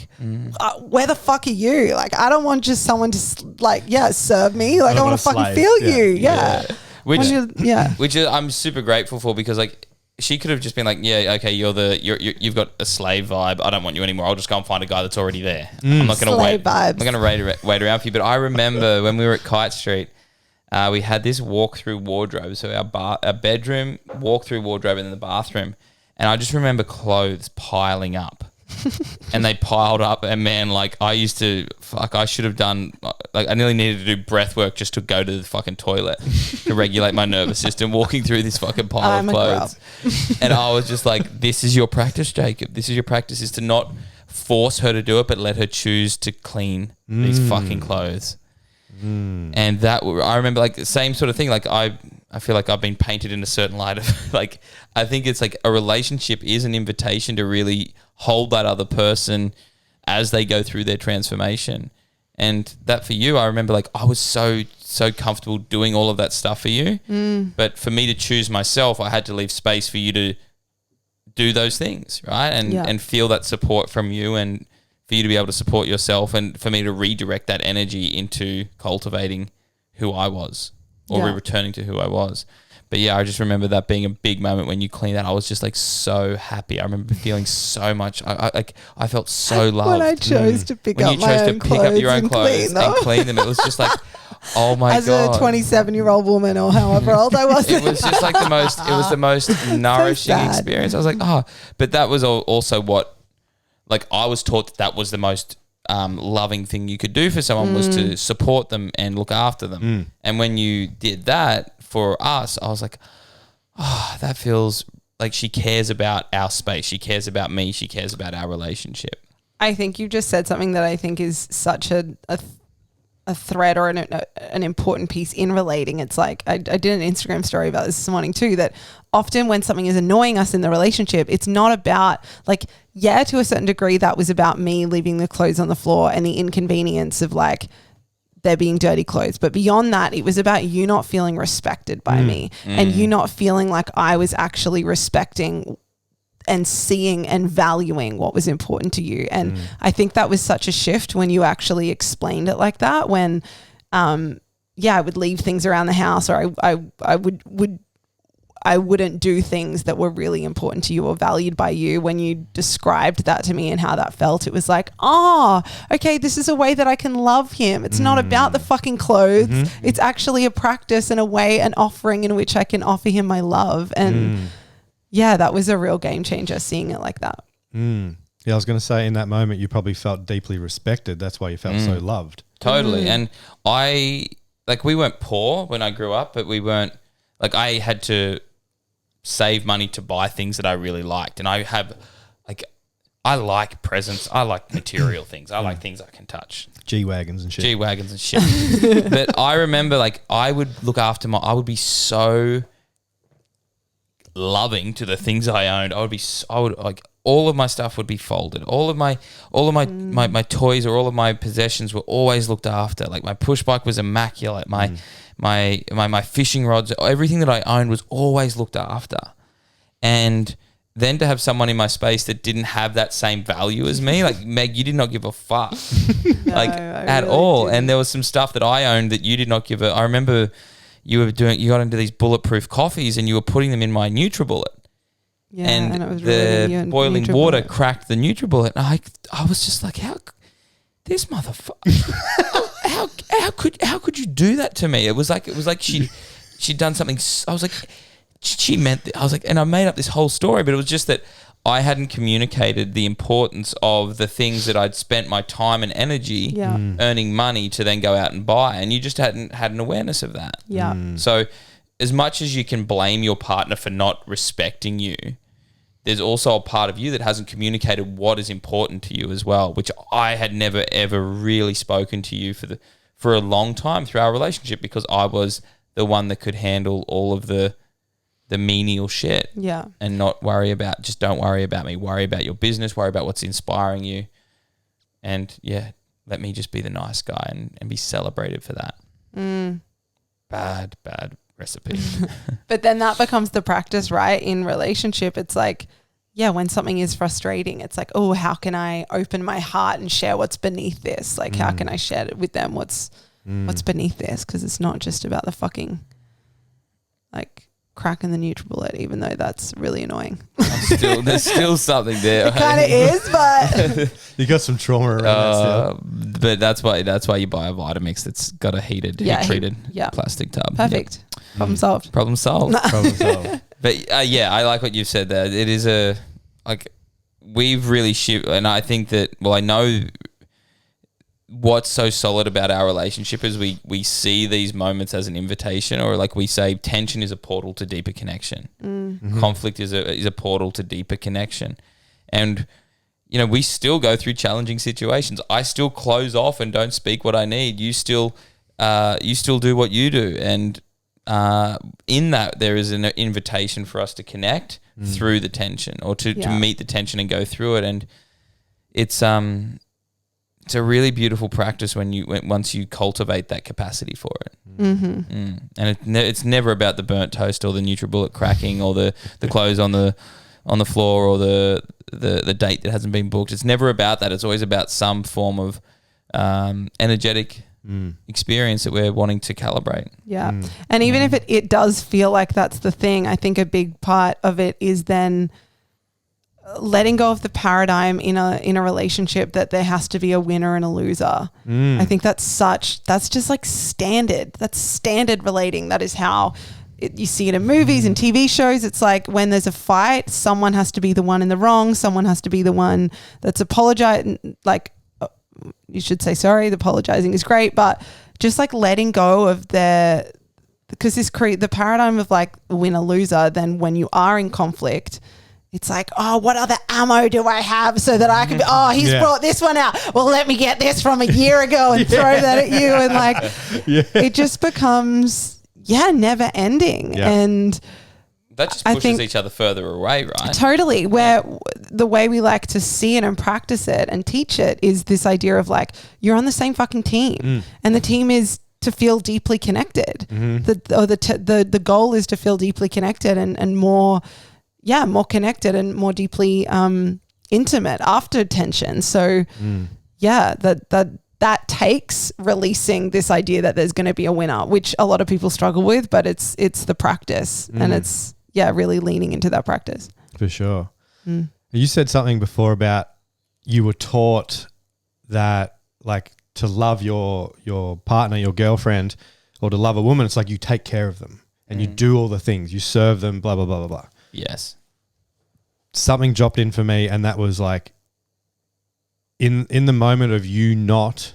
where the fuck are you? Like, I don't want just someone to serve me. Like, I want to fucking feel you. Yeah. Which is, I'm super grateful for, because like she could have just been like, yeah, okay, you've got a slave vibe. I don't want you anymore. I'll just go and find a guy that's already there. I'm not going to wait. I'm not going to wait around for you. But I remember when we were at Kite Street, we had this walk-through wardrobe. So our bedroom, walk-through wardrobe, and then the bathroom. And I just remember clothes piling up. And they piled up, and man, like I should have done, like I nearly needed to do breath work just to go to the fucking toilet to regulate my nervous system, walking through this fucking pile of clothes. And I was just like, this is your practice, Jacob. This is your practice, is to not force her to do it, but let her choose to clean these fucking clothes. And that, I remember like the same sort of thing. Like I feel like I've been painted in a certain light of like, I think it's like a relationship is an invitation to really hold that other person as they go through their transformation. And that for you, I remember like I was so comfortable doing all of that stuff for you. But for me to choose myself, I had to leave space for you to do those things, right? And feel that support from you, and for you to be able to support yourself, and for me to redirect that energy into cultivating who I was, or returning to who I was. But yeah, I just remember that being a big moment when you cleaned that. I was just like so happy. I remember feeling so much. I felt so loved. When I chose to pick up my own clothes and clean them, it was just like, oh my God. God. As a 27-year-old woman, or however old I was. It was just like the most nourishing experience. I was like, but that was also what, like I was taught that was the most loving thing you could do for someone, was to support them and look after them. And when you did that for us, I was like, that feels like she cares about our space. She cares about me. She cares about our relationship. I think you just said something that I think is such a thread or an important piece in relating. It's like, I did an Instagram story about this morning too, that often when something is annoying us in the relationship, it's not about like, to a certain degree, that was about me leaving the clothes on the floor and the inconvenience of like there being dirty clothes. But beyond that, it was about you not feeling respected by me, and you not feeling like I was actually respecting and seeing and valuing what was important to you. And I think that was such a shift when you actually explained it like that, when I would leave things around the house, or I wouldn't do things that were really important to you or valued by you. When you described that to me and how that felt, it was like, okay, this is a way that I can love him. It's not about the fucking clothes. It's actually a practice and a way, an offering in which I can offer him my love. And that was a real game changer, seeing it like that. Yeah, I was going to say, in that moment, you probably felt deeply respected. That's why you felt so loved. Totally. And we weren't poor when I grew up, but we weren't, like I had to save money to buy things that I really liked. And I like presents. I like material things. I like things I can touch. G-Wagons and shit. But I remember like I would look after I would be so loving to the things I owned. I would like all of my stuff would be folded. All of my toys or all of my possessions were always looked after. Like my push bike was immaculate. My fishing rods, everything that I owned was always looked after. And then to have someone in my space that didn't have that same value as me, like Meg, you did not give a fuck, at really all. Didn't. And there was some stuff that I owned that you did not give I remember you got into these bulletproof coffees and you were putting them in my NutriBullet. Yeah, and it was the boiling water cracked the NutriBullet. And I was just like, this motherfucker, how could you do that to me? It was like she'd done something. I was like, she meant I was like, and I made up this whole story, but it was just that I hadn't communicated the importance of the things that I'd spent my time and energy earning money to then go out and buy, and you just hadn't had an awareness of that. Yeah. So as much as you can blame your partner for not respecting you, there's also a part of you that hasn't communicated what is important to you as well, which I had never ever really spoken to you for a long time through our relationship, because I was the one that could handle all of the menial shit. Yeah. And not worry about, just don't worry about me. Worry about your business, worry about what's inspiring you. And yeah, let me just be the nice guy and be celebrated for that. Bad recipe. But then that becomes the practice, right? In relationship, it's like, yeah, when something is frustrating, it's like, oh, how can I open my heart and share what's beneath this? Like, how can I share it with them? What's beneath this? Because it's not just about the fucking like cracking the NutriBullet, even though that's really annoying. There's still something there. It kind of is, but you got some trauma around that still. But that's why you buy a Vitamix that's got a heat-treated plastic tub. Perfect. Yep. Problem solved. Problem solved. But I like what you've said there. It is we've really shifted, and I think that, I know what's so solid about our relationship is we see these moments as an invitation, or like we say, tension is a portal to deeper connection. Conflict is a portal to deeper connection. And we still go through challenging situations. I still close off and don't speak what I need. You still do what you do. And in that, there is an invitation for us to connect through the tension, or to meet the tension and go through it. And it's a really beautiful practice once you cultivate that capacity for it. And it's never about the burnt toast or the NutriBullet cracking or the clothes on the floor or the date that hasn't been booked. It's never about that. It's always about some form of energetic experience that we're wanting to calibrate. Yeah. And even if it does feel like that's the thing, I think a big part of it is then letting go of the paradigm in a relationship that there has to be a winner and a loser. I think that's just like standard. That's standard relating. That is how you see it in movies and TV shows. It's like when there's a fight, someone has to be the one in the wrong. Someone has to be the one that's apologizing. Like, you should say sorry. The apologizing is great, but just like letting go of because the paradigm of like winner loser. Then when you are in conflict, it's like, oh, what other ammo do I have so that I can be, he's brought this one out. Well, let me get this from a year ago and throw that at you. And like, it just becomes, never ending. Yeah. And that just pushes each other further away, right? Totally. Where the way we like to see it and practice it and teach it is this idea of like, you're on the same fucking team. And the team is to feel deeply connected. The goal is to feel deeply connected and more connected and more deeply intimate after tension. So that takes releasing this idea that there's going to be a winner, which a lot of people struggle with, but it's the practice and it's really leaning into that practice. For sure. You said something before about you were taught that like to love your partner, your girlfriend, or to love a woman, it's like you take care of them and you do all the things, you serve them, blah, blah, blah, blah, blah. Yes. Something dropped in for me, and that was like in the moment of you not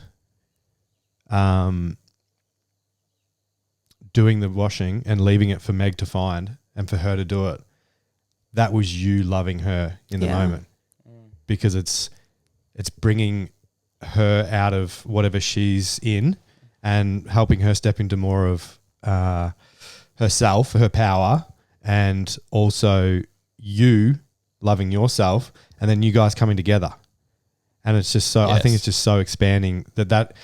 doing the washing and leaving it for Meg to find and for her to do it, that was you loving her in the moment, because it's bringing her out of whatever she's in and helping her step into more of herself, her power, and also you loving yourself, and then you guys coming together. And it's just so, I think it's just so expanding that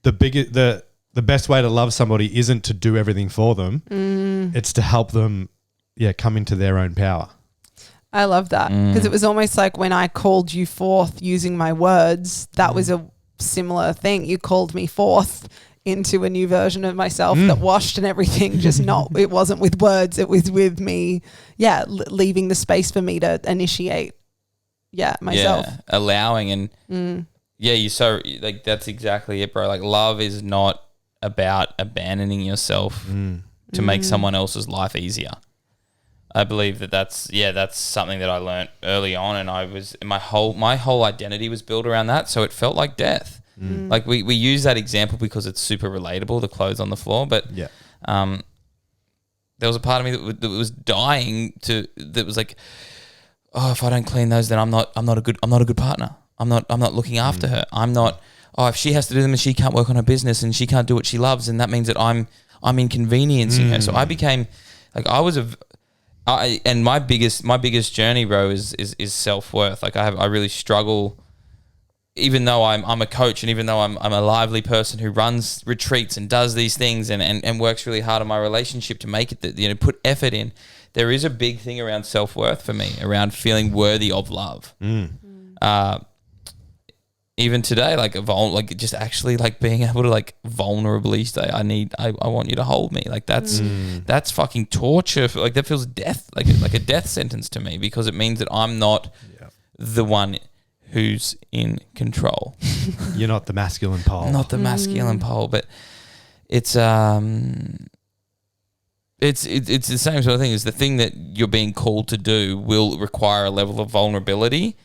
the best way to love somebody isn't to do everything for them. It's to help them, come into their own power. I love that, because it was almost like when I called you forth using my words, that was a similar thing. You called me forth into a new version of myself that washed and everything, just it wasn't with words, it was with me, leaving the space for me to initiate, myself. Yeah, allowing and you so like that's exactly it, bro. Like love is not about abandoning yourself to make someone else's life easier. I believe that's something that I learned early on, and I was my whole identity was built around that, so it felt like death. Like we use that example because it's super relatable, the clothes on the floor, but there was a part of me that was dying that was like, oh, if I don't clean those, then I'm not a good partner. I'm not looking after her. I'm not. Oh, if she has to do them and she can't work on her business and she can't do what she loves, and that means that I'm inconveniencing her. So I became like and my biggest journey, bro, is self-worth. Like I really struggle, even though I'm a coach and even though I'm a lively person who runs retreats and does these things and works really hard on my relationship to make it, put effort in. There is a big thing around self-worth for me, around feeling worthy of love. Even today, like just actually like being able to like vulnerably say, I want you to hold me. Like that's fucking torture. Like that feels death, like a death sentence to me, because it means that I'm not the one who's in control. You're not the masculine pole. I'm not the masculine pole, but it's the same sort of thing. Is the thing that you're being called to do will require a level of vulnerability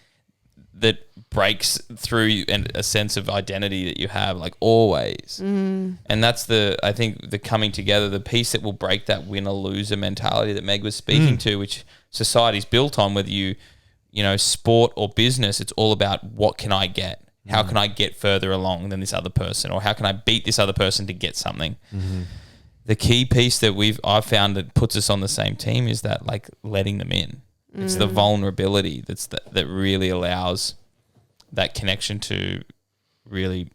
that breaks through and a sense of identity that you have, like always. And that's I think the coming together, the piece that will break that winner-loser mentality that Meg was speaking to, which society's built on, whether you sport or business, it's all about what can I get? How can I get further along than this other person? Or how can I beat this other person to get something? The key piece that I've found that puts us on the same team is that like letting them in. It's the vulnerability that really allows that connection to really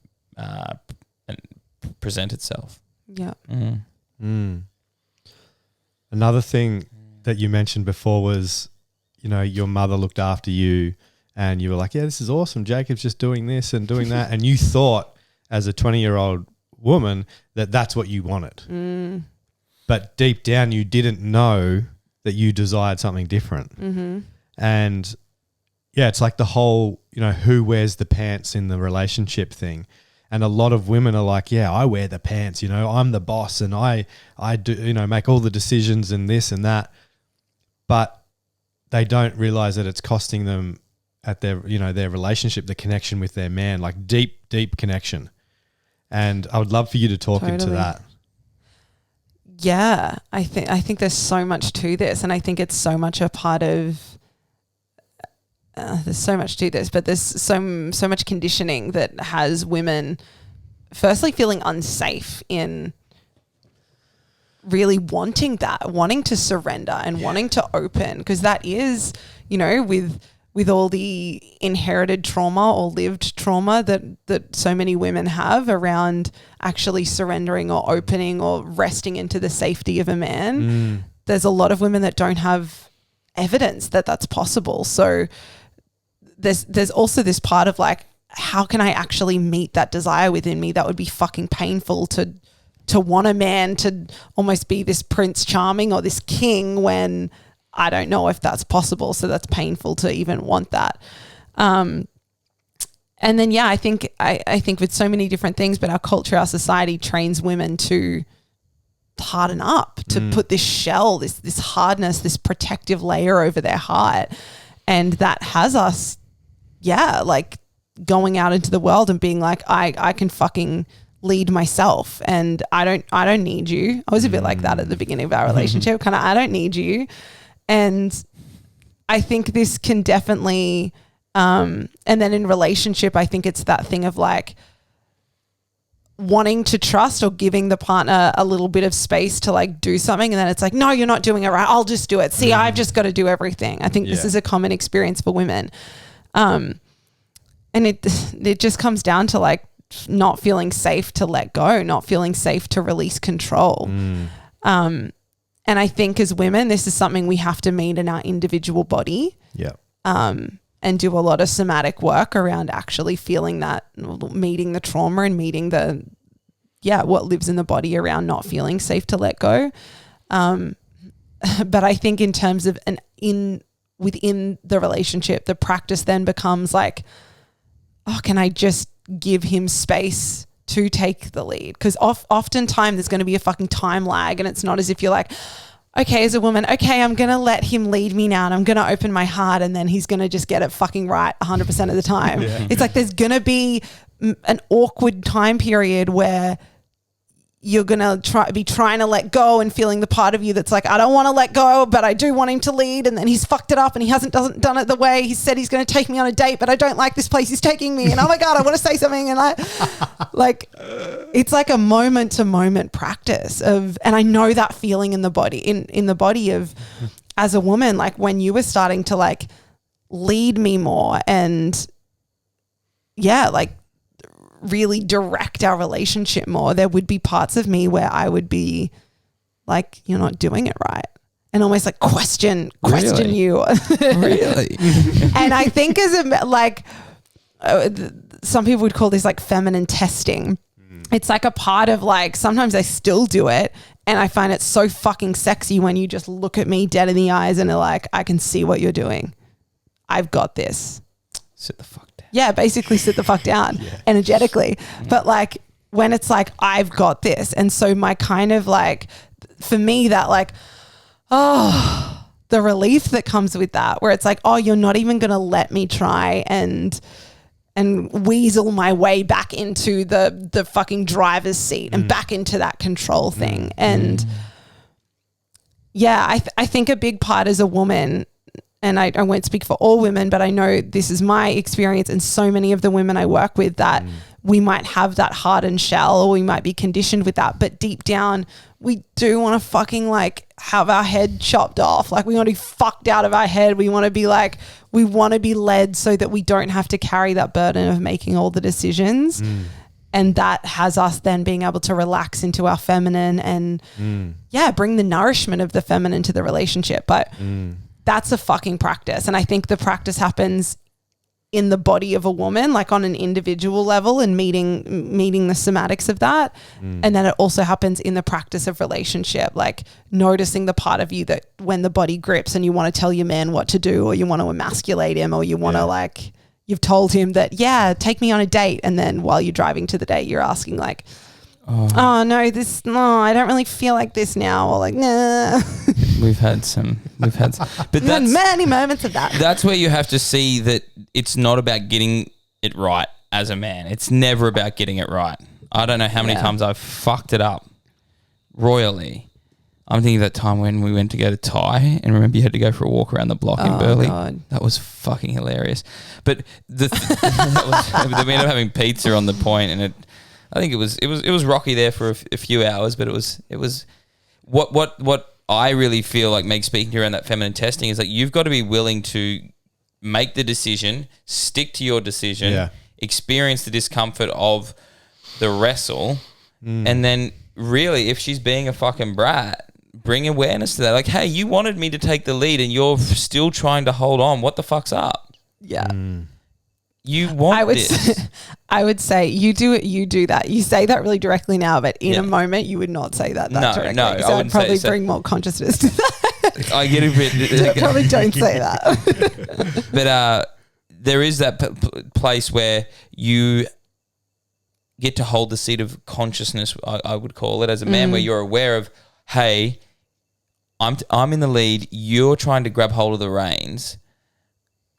present itself. Yeah. Another thing that you mentioned before was, your mother looked after you and you were like, yeah, this is awesome. Jacob's just doing this and doing that. And you thought as a 20-year-old woman that that's what you wanted. But deep down you didn't know that you desired something different. And yeah, it's like the whole, who wears the pants in the relationship thing. And a lot of women are like, yeah, I wear the pants, I'm the boss and I do, make all the decisions and this and that. But they don't realize that it's costing them at their, their relationship, the connection with their man, like deep, deep connection. And I would love for you to talk into that. Yeah, I think there's so much to this, and I think it's so much a part of. There's so much to this, but there's so much conditioning that has women, firstly, feeling unsafe in really wanting to surrender and wanting to open, because that is, with all the inherited trauma or lived trauma that so many women have around actually surrendering or opening or resting into the safety of a man. There's a lot of women that don't have evidence that that's possible. So there's also this part of like, how can I actually meet that desire within me? That would be fucking painful to want a man to almost be this Prince Charming or this king when I don't know if that's possible. So that's painful to even want that. And then, I think with so many different things, but our culture, our society trains women to harden up, to put this shell, this hardness, this protective layer over their heart. And that has us, like going out into the world and being like, I can fucking lead myself and I don't need you. I was a bit like that at the beginning of our relationship, kind of, I don't need you. And I think this can definitely, and then in relationship, I think it's that thing of like wanting to trust or giving the partner a little bit of space to like do something. And then it's like, no, you're not doing it right. I'll just do it. See, I've just got to do everything. I think this is a common experience for women. And it just comes down to like not feeling safe to let go, not feeling safe to release control. And I think as women, this is something we have to meet in our individual body. And do a lot of somatic work around actually feeling that, meeting the trauma and meeting the, what lives in the body around not feeling safe to let go. But I think in terms of within the relationship, the practice then becomes like, can I just give him space to take the lead? Because oftentimes there's going to be a fucking time lag, and it's not as if you're like, okay, as a woman, okay, I'm going to let him lead me now and I'm going to open my heart and then he's going to just get it fucking right 100% of the time. It's like there's going to be an awkward time period where you're going to be trying to let go and feeling the part of you that's like, I don't want to let go, but I do want him to lead. And then he's fucked it up and he doesn't done it the way he said he's going to take me on a date, but I don't like this place he's taking me. And oh my God, I want to say something. And it's like a moment to moment practice of, and I know that feeling in the body, in the body of, as a woman, like when you were starting to like lead me more and like really direct our relationship more, there would be parts of me where I would be like, you're not doing it right. And almost like question Really? you. Really? And I think some people would call this like feminine testing. It's like a part of like, sometimes I still do it. And I find it so fucking sexy when you just look at me dead in the eyes and are like, I can see what you're doing. I've got this. Sit the fuck down. Yeah, basically sit the fuck down energetically. But like when it's like, I've got this. And so my kind of like, for me, that like, the relief that comes with that, where it's like, oh, you're not even going to let me try and weasel my way back into the fucking driver's seat and back into that control thing. And I think a big part as a woman, and I won't speak for all women, but I know this is my experience and so many of the women I work with, that we might have that hardened shell or we might be conditioned with that. But deep down, we do want to fucking like have our head chopped off. Like we want to be fucked out of our head. We want to be like, we want to be led so that we don't have to carry that burden of making all the decisions. And that has us then being able to relax into our feminine and bring the nourishment of the feminine to the relationship. But that's a fucking practice. And I think the practice happens in the body of a woman, like on an individual level and meeting the somatics of that. And then it also happens in the practice of relationship, like noticing the part of you that when the body grips and you want to tell your man what to do, or you want to emasculate him, or you want to like, you've told him that, take me on a date. And then while you're driving to the date, you're asking like, no, I don't really feel like this now. Or like, nah. We've had but that's many moments of that. That's where you have to see that it's not about getting it right as a man. It's never about getting it right. I don't know how many times I've fucked it up royally. I'm thinking of that time when we went to go to Thai and remember you had to go for a walk around the block in Burleigh. God. That was fucking hilarious. But we ended up having pizza on the point, and I think it was rocky there for a few hours, but it was what I really feel like Meg speaking to you around that feminine testing is like you've got to be willing to make the decision, stick to your decision, experience the discomfort of the wrestle, and then really if she's being a fucking brat, bring awareness to that. Like, hey, you wanted me to take the lead and you're still trying to hold on. What the fuck's up? Yeah. You want this. I would say you do it. You do that. You say that really directly now, but in a moment you would not say that directly. No, so I I'd wouldn't probably say bring more consciousness to that. I get a bit. Probably don't say that. But there is that place where you get to hold the seat of consciousness, I would call it, as a man, where you're aware of, hey, I'm in the lead. You're trying to grab hold of the reins.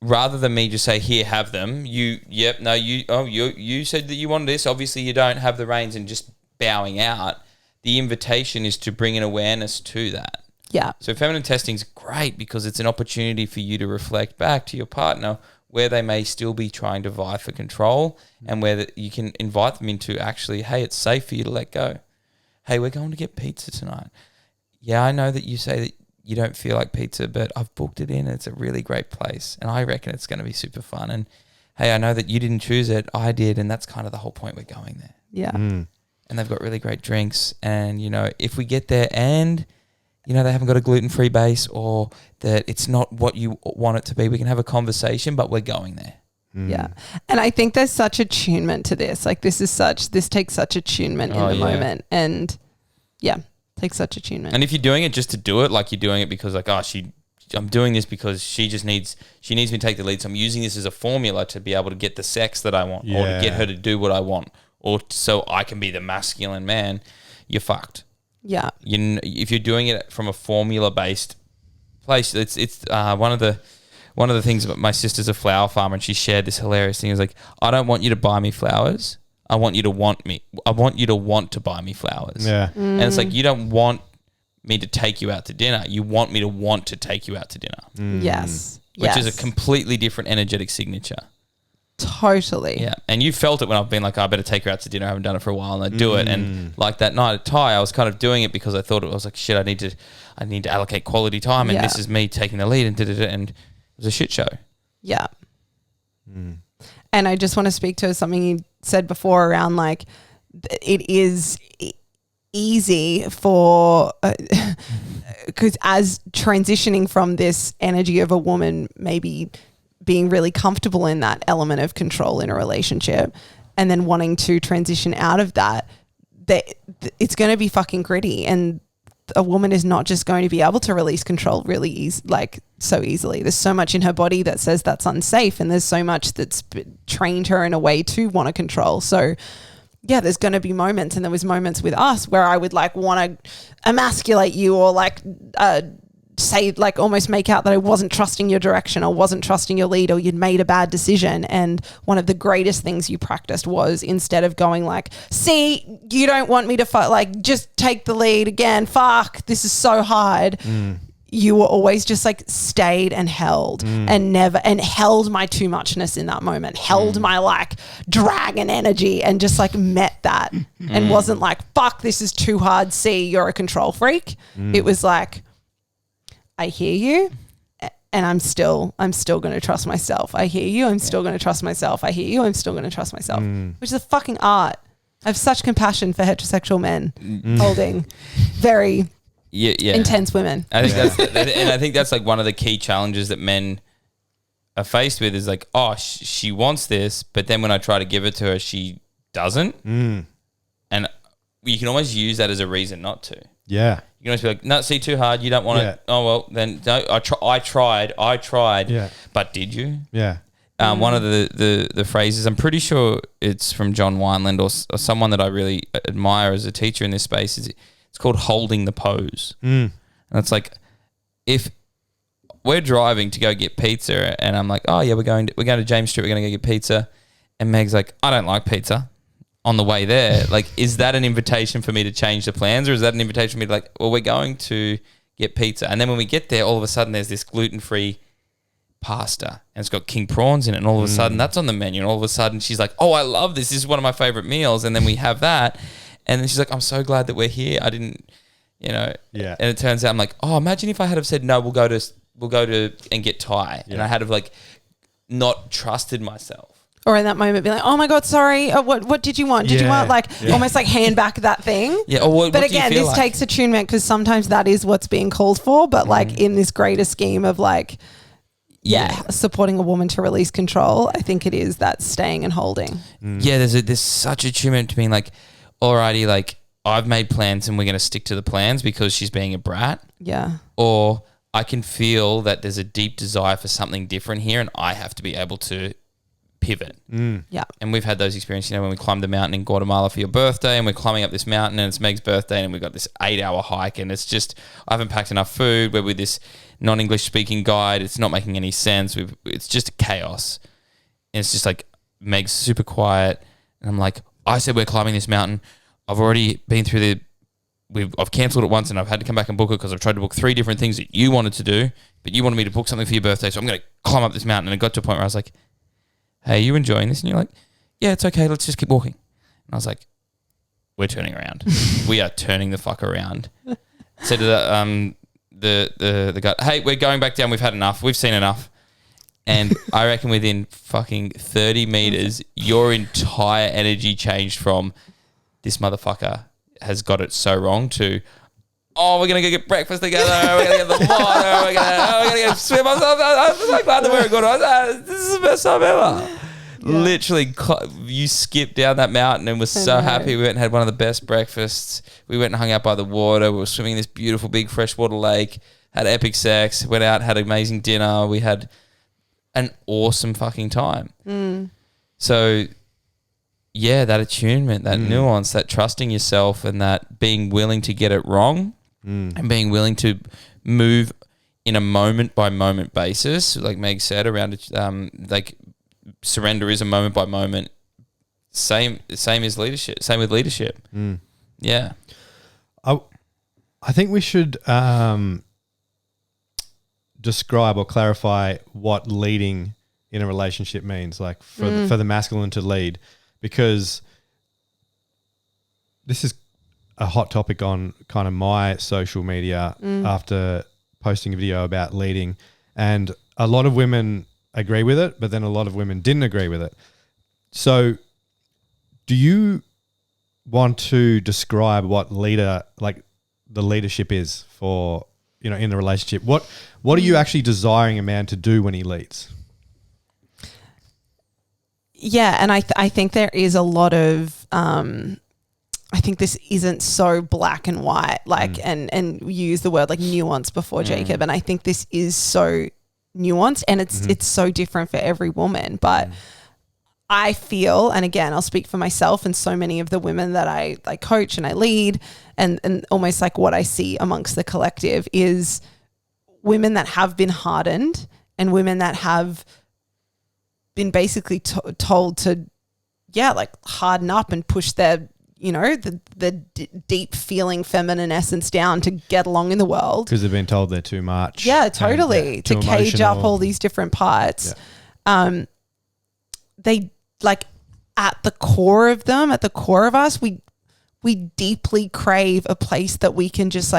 Rather than me just say, here, have them. You said that you wanted this. Obviously, you don't have the reins, and just bowing out. The invitation is to bring an awareness to that. Yeah. So feminine testing is great because it's an opportunity for you to reflect back to your partner where they may still be trying to vie for control, and where you can invite them into actually, hey, it's safe for you to let go. Hey, we're going to get pizza tonight. Yeah, I know that you say that you don't feel like pizza, but I've booked it in and it's a really great place and I reckon it's going to be super fun. And hey, I know that you didn't choose it, I did, and that's kind of the whole point. We're going there. Yeah. And they've got really great drinks, and if we get there and they haven't got a gluten-free base, or that it's not what you want it to be, we can have a conversation, but we're going there. Yeah. And I think there's such attunement to this. Like this takes such attunement in the moment, and takes such attunement. And if you're doing it just to do it, like you're doing it because like, I'm doing this because she needs me to take the lead, so I'm using this as a formula to be able to get the sex that I want, or to get her to do what I want, or so I can be the masculine man, you're fucked. Yeah. If you're doing it from a formula-based place, it's one of the things about my sister's a flower farmer, and she shared this hilarious thing. It was like, I don't want you to buy me flowers. I want you to want me. I want you to want to buy me flowers. Yeah. And it's like, you don't want me to take you out to dinner. You want me to want to take you out to dinner. Yes. Which is a completely different energetic signature. Totally. Yeah. And you felt it when I've been like, I better take her out to dinner. I haven't done it for a while. And I do it. And like that night at Thai, I was kind of doing it because I thought I was like, shit, I need to allocate quality time. And this is me taking the lead and it was a shit show. Yeah. And I just want to speak to something you said before around like, it is easy for, because as transitioning from this energy of a woman maybe being really comfortable in that element of control in a relationship and then wanting to transition out of that, it's going to be fucking gritty, and a woman is not just going to be able to release control really so easily. There's so much in her body that says that's unsafe, and there's so much that's trained her in a way to want to control. So yeah, there's going to be moments, and there was moments with us where I would like want to emasculate you or like say like almost make out that I wasn't trusting your direction or wasn't trusting your lead or you'd made a bad decision. And one of the greatest things you practiced was, instead of going like, see, you don't want me to fight, like just take the lead again, fuck, this is so hard. You were always just like stayed and held and held my too muchness in that moment, held my like dragon energy and just like met that and wasn't like, fuck, this is too hard. See, you're a control freak. It was like, I hear you and I'm still going to trust myself. I hear you. I'm still going to trust myself. I hear you. I'm still going to trust myself, which is a fucking art. I have such compassion for heterosexual men holding very intense women. I think I think that's like one of the key challenges that men are faced with is like, oh, she wants this, but then when I try to give it to her, she doesn't. And you can almost use that as a reason not to. Yeah. You can always be like, no, see, too hard. You don't want it. Oh, well, then no, I tried. Yeah. But did you? Yeah. One of the phrases, I'm pretty sure it's from John Wineland or someone that I really admire as a teacher in this space, is it's called holding the pose. And it's like, if we're driving to go get pizza and I'm like, oh yeah, we're going to James Street, we're going to go get pizza. And Meg's like, I don't like pizza. On the way there, like, is that an invitation for me to change the plans, or is that an invitation for me to like, well, we're going to get pizza, and then when we get there, all of a sudden there's this gluten-free pasta and it's got king prawns in it, and all of a sudden that's on the menu, and all of a sudden she's like, oh, I love this. This is one of my favorite meals, and then we have that, and then she's like, I'm so glad that we're here. I didn't, and it turns out I'm like, oh, imagine if I had have said no, we'll go to and get Thai, and I had have like not trusted myself. Or in that moment, be like, "Oh my God, sorry. What did you want? Did you want like almost like hand back that thing?" Yeah. Or what but again, this takes attunement, because sometimes that is what's being called for. But like in this greater scheme of like, supporting a woman to release control, I think it is that staying and holding. Yeah. There's such attunement to being like, alrighty, like I've made plans and we're going to stick to the plans because she's being a brat. Yeah. Or I can feel that there's a deep desire for something different here, and I have to be able to pivot. Yeah. And we've had those experiences, when we climbed the mountain in Guatemala for your birthday, and we're climbing up this mountain and it's Meg's birthday and we've got this 8-hour hike, and it's just, I haven't packed enough food. We're with this non-English speaking guide. It's not making any sense. It's just chaos. And it's just like, Meg's super quiet. And I'm like, I said we're climbing this mountain. I've already been through I've cancelled it once and I've had to come back and book it because I've tried to book 3 different things that you wanted to do, but you wanted me to book something for your birthday. So I'm going to climb up this mountain. And it got to a point where I was like, hey, you enjoying this? And you're like, yeah, it's okay. Let's just keep walking. And I was like, we're turning around. We are turning the fuck around. Said to the guy, hey, we're going back down. We've had enough. We've seen enough. And I reckon within fucking 30 meters, your entire energy changed from this motherfucker has got it so wrong to, oh, we're going to go get breakfast together. We're going to get the water. We're going to go swim. I'm so glad that we're good. This is the best time ever. Yeah. Literally, you skipped down that mountain and was so happy. We went and had one of the best breakfasts. We went and hung out by the water. We were swimming in this beautiful big freshwater lake. Had epic sex. Went out, had amazing dinner. We had an awesome fucking time. So, yeah, that attunement, that nuance, that trusting yourself, and that being willing to get it wrong. And being willing to move in a moment by moment basis, like Meg said, around like surrender is a moment by moment Same as leadership. Same with leadership. Yeah. I think we should describe or clarify what leading in a relationship means, like for the masculine to lead, because this is a hot topic on kind of my social media after posting a video about leading, and a lot of women agree with it, but then a lot of women didn't agree with it. So do you want to describe what the leadership is for, in the relationship? What are you actually desiring a man to do when he leads? Yeah, and I think there is a lot of I think this isn't so black and white, and we use the word like nuance before, Jacob, and I think this is so nuanced, and it's so different for every woman. But I feel, and again, I'll speak for myself and so many of the women that I coach and I lead, and almost like what I see amongst the collective is women that have been hardened and women that have been basically told to, harden up and push their, the deep feeling feminine essence down to get along in the world. Because they've been told they're too much. Yeah, totally. To cage up all these different parts. Yeah. They at the core of them, at the core of us, we deeply crave a place that we can just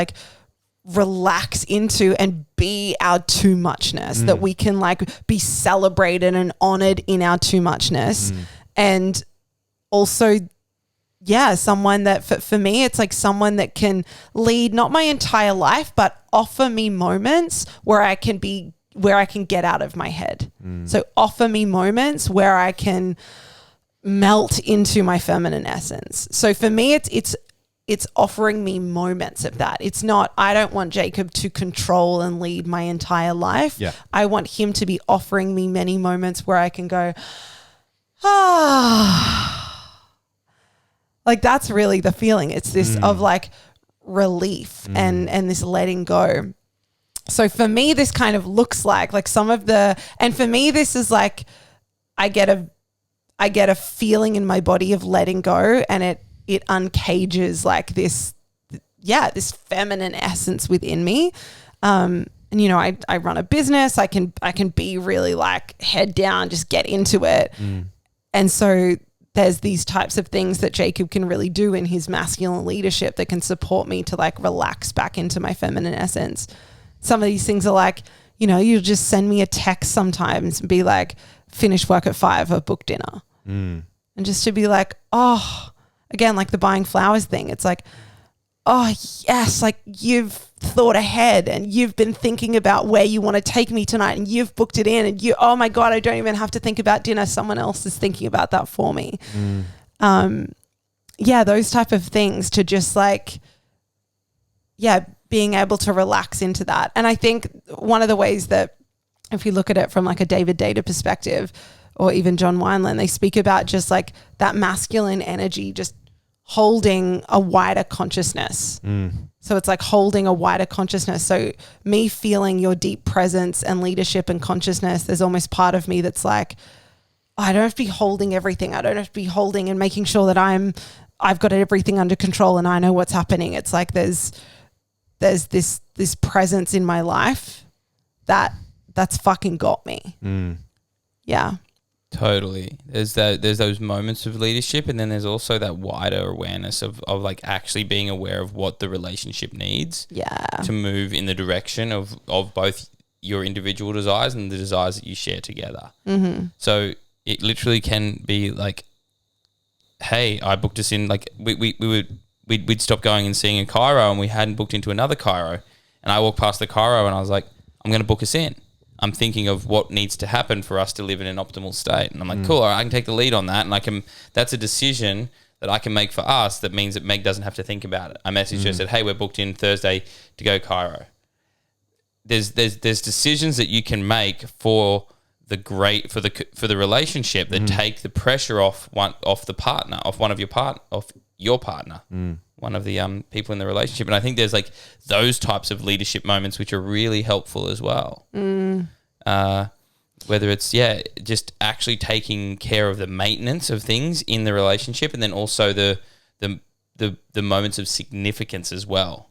relax into and be our too muchness, that we can be celebrated and honored in our too muchness. And also, someone that for me, it's someone that can lead not my entire life, but offer me moments where I can get out of my head. So offer me moments where I can melt into my feminine essence. So for me, it's offering me moments of that. It's not, I don't want Jacob to control and lead my entire life. Yeah. I want him to be offering me many moments where I can go, that's really the feeling. It's this of relief and this letting go. So for me, this kind of looks like some of the, and for me, this is I get a feeling in my body of letting go, and it uncages this feminine essence within me. And I run a business. I can be really head down, just get into it. And so there's these types of things that Jacob can really do in his masculine leadership that can support me to relax back into my feminine essence. Some of these things are you'll just send me a text sometimes and be finish work at 5 or book dinner. And just to be again, the buying flowers thing. It's oh yes, you've thought ahead and you've been thinking about where you want to take me tonight and you've booked it in and oh my God, I don't even have to think about dinner. Someone else is thinking about that for me. Those type of things to just being able to relax into that. And I think one of the ways that if you look at it from a David Data perspective, or even John Wineland, they speak about just that masculine energy, just holding a wider consciousness. So it's holding a wider consciousness. So me feeling your deep presence and leadership and consciousness, there's almost part of me that's I don't have to be holding everything. I don't have to be holding and making sure that I've got everything under control and I know what's happening. It's there's this presence in my life that's fucking got me. Yeah. Totally. There's those moments of leadership, and then there's also that wider awareness of actually being aware of what the relationship needs. Yeah. To move in the direction of both your individual desires and the desires that you share together. So it literally can be hey, I booked us in, we'd stop going and seeing a chiro and we hadn't booked into another chiro, and I walked past the chiro and I was I'm going to book us in. I'm thinking of what needs to happen for us to live in an optimal state. And I'm cool, all right, I can take the lead on that. And that's a decision that I can make for us that means that Meg doesn't have to think about it. I messaged her and said, hey, we're booked in Thursday to go chiro. There's decisions that you can make for the relationship that take the pressure off the partner, off one of your partner, one of the people in the relationship. And I think there's those types of leadership moments which are really helpful as well. Whether it's, just actually taking care of the maintenance of things in the relationship, and then also the moments of significance as well.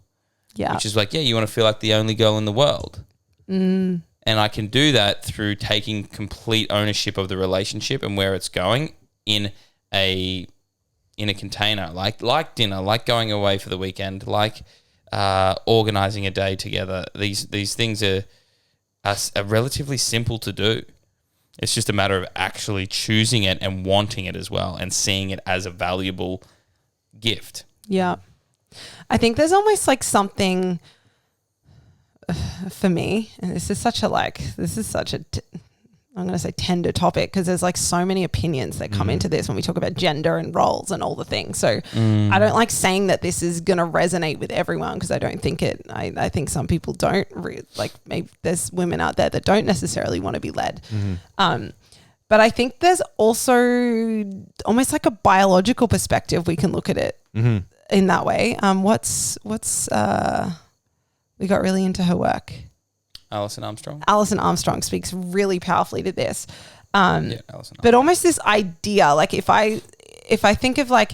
Yeah. Which is like, you want to feel like the only girl in the world. Mm. And I can do that through taking complete ownership of the relationship and where it's going in a container, like dinner, like going away for the weekend, like organizing a day together. These things are relatively simple to do. It's just a matter of actually choosing it and wanting it as well, and seeing it as a valuable gift. Yeah. I think there's almost like something for me, and this is such a I'm going to say tender topic, because there's like so many opinions that come into this when we talk about gender and roles and all the things. So I don't like saying that this is going to resonate with everyone, because I don't think it. I think some people don't maybe there's women out there that don't necessarily want to be led. But I think there's also almost like a biological perspective we can look at it in that way. We got really into her work. Alison Armstrong. Alison Armstrong speaks really powerfully to this. Alison Armstrong. But almost this idea, like if I think of like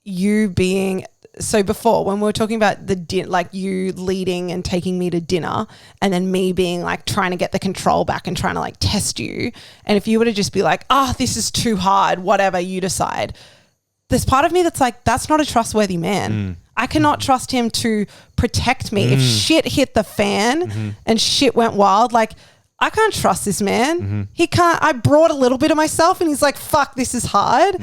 you being, so before when we were talking about like you leading and taking me to dinner, and then me being like trying to get the control back and trying to like test you. And if you were to just be like, this is too hard, whatever, you decide. There's part of me that's like, that's not a trustworthy man. I cannot trust him to protect me. If shit hit the fan and shit went wild, like I can't trust this man. He can't. I brought a little bit of myself and he's like, fuck, this is hard.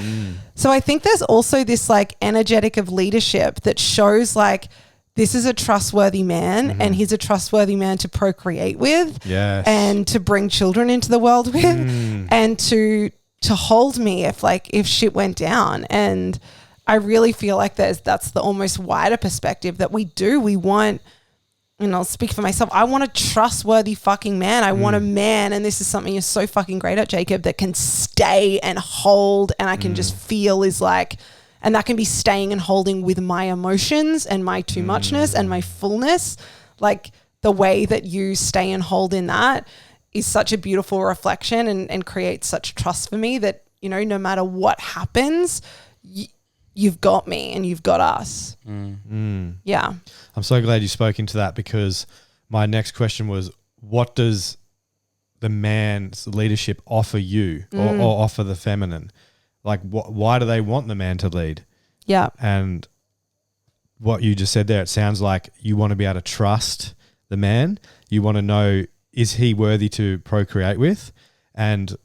So I think there's also this like energetic of leadership that shows like this is a trustworthy man and he's a trustworthy man to procreate with and to bring children into the world with and to hold me if shit went down. And I really feel like that's the almost wider perspective that we want, and I'll speak for myself. I want a trustworthy fucking man. I want a man, and this is something you're so fucking great at, Jacob, that can stay and hold, and I can just feel is like, and that can be staying and holding with my emotions and my too muchness and my fullness. Like the way that you stay and hold in that is such a beautiful reflection and creates such trust for me that, no matter what happens, you've got me and you've got us. Yeah. I'm so glad you spoke into that, because my next question was, what does the man's leadership offer you or offer the feminine? Like, why do they want the man to lead? Yeah. And what you just said there, it sounds like you want to be able to trust the man. You want to know, is he worthy to procreate with? And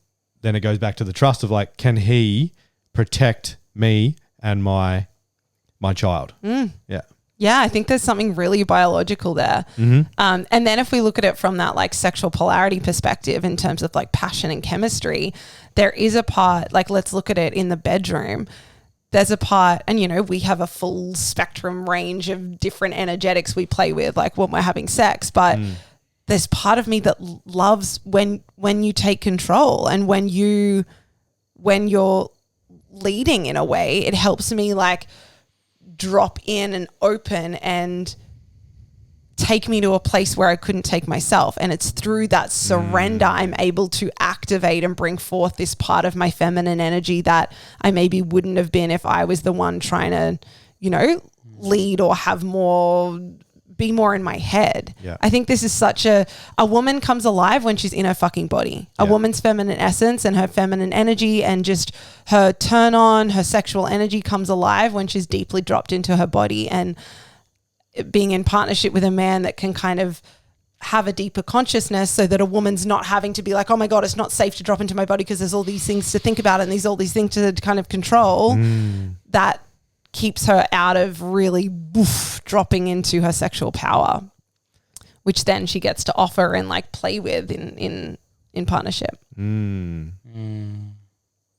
then it goes back to the trust of like, can he protect me and my child? Yeah, I think there's something really biological there. And then if we look at it from that like sexual polarity perspective in terms of like passion and chemistry, there is a part, like let's look at it in the bedroom. There's a part, and we have a full spectrum range of different energetics we play with, like when we're having sex, but there's part of me that loves when you take control, and when you're leading in a way, it helps me like drop in and open and take me to a place where I couldn't take myself. And it's through that surrender I'm able to activate and bring forth this part of my feminine energy that I maybe wouldn't have been if I was the one trying to, lead or be more in my head. Yeah. I think this is such a woman comes alive when she's in her fucking body. A woman's feminine essence and her feminine energy and just her turn on, her sexual energy comes alive when she's deeply dropped into her body, and being in partnership with a man that can kind of have a deeper consciousness, so that a woman's not having to be like, oh my God, it's not safe to drop into my body because there's all these things to think about and all these things to kind of control. That keeps her out of really dropping into her sexual power, which then she gets to offer and like play with in partnership.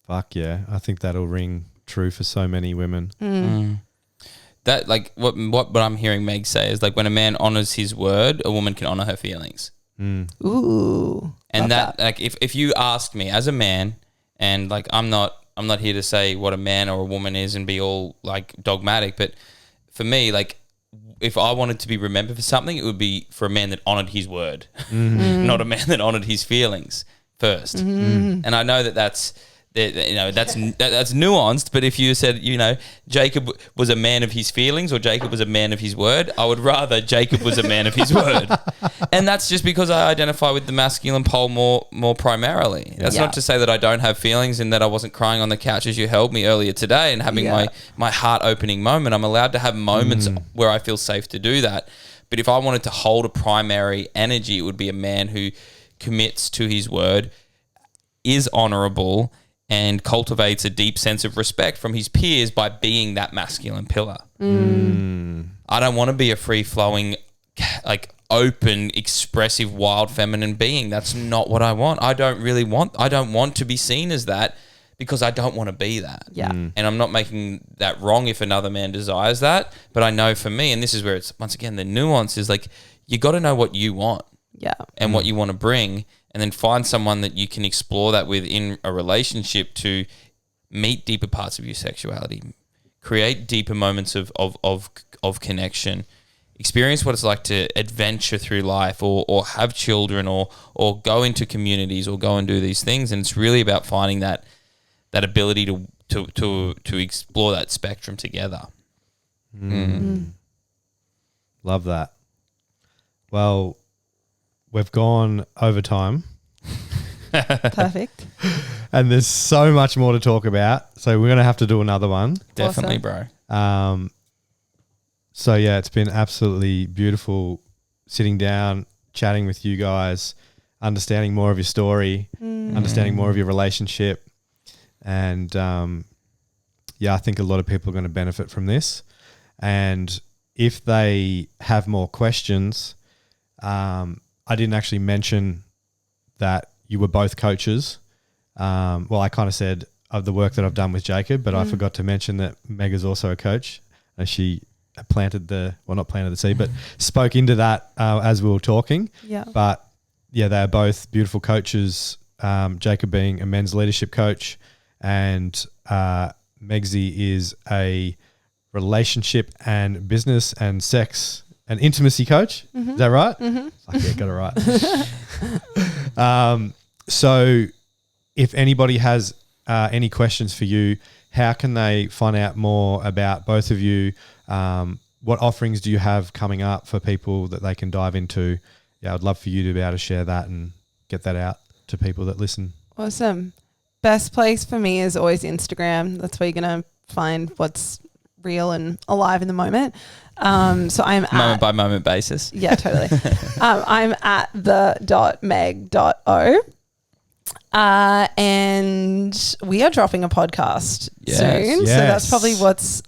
Fuck yeah. I think that'll ring true for so many women. That like what I'm hearing Meg say is like, when a man honors his word, a woman can honor her feelings. Ooh. And that like if you ask me as a man, and like I'm not here to say what a man or a woman is and be all like dogmatic, but for me, like if I wanted to be remembered for something, it would be for a man that honoured his word, not a man that honoured his feelings first. And I know that's nuanced. But if you said, Jacob was a man of his feelings or Jacob was a man of his word, I would rather Jacob was a man of his word. And that's just because I identify with the masculine pole more primarily. That's not to say that I don't have feelings and that I wasn't crying on the couch as you held me earlier today and having my heart opening moment. I'm allowed to have moments where I feel safe to do that. But if I wanted to hold a primary energy, it would be a man who commits to his word, is honourable, and cultivates a deep sense of respect from his peers by being that masculine pillar. I don't want to be a free-flowing, open, expressive, wild feminine being. That's not what I want. I don't want to be seen as that because I don't want to be that. Yeah. And I'm not making that wrong if another man desires that, but I know for me, and this is where it's, once again, the nuance is you got to know what you want. Yeah. And what you want to bring, and then find someone that you can explore that with in a relationship to meet deeper parts of your sexuality, create deeper moments of connection, experience what it's like to adventure through life or have children or go into communities or go and do these things. And it's really about finding that ability to explore that spectrum together. Love that. Well, we've gone over time. Perfect. And there's so much more to talk about. So we're going to have to do another one. Definitely, Awesome. bro. So yeah, it's been absolutely beautiful sitting down, chatting with you guys, understanding more of your story, understanding more of your relationship. And I think a lot of people are going to benefit from this. And if they have more questions, I didn't actually mention that you were both coaches. Well, I kind of said of the work that I've done with Jacob, but I forgot to mention that Meg is also a coach. She not planted the seed, but spoke into that as we were talking. Yeah. But yeah, they are both beautiful coaches. Jacob being a men's leadership coach, and Megsy is a relationship and business and sex and intimacy coach. Is that right? Yeah, got it right. So if anybody has any questions for you, how can they find out more about both of you? What offerings do you have coming up for people that they can dive into? Yeah, I'd love for you to be able to share that and get that out to people that listen. Awesome. Best place for me is always Instagram. That's where you're going to find what's real and alive in the moment. So I'm at moment by moment basis. Yeah, totally. I'm at the.meg.o. And we are dropping a podcast soon. Yes. So that's probably what's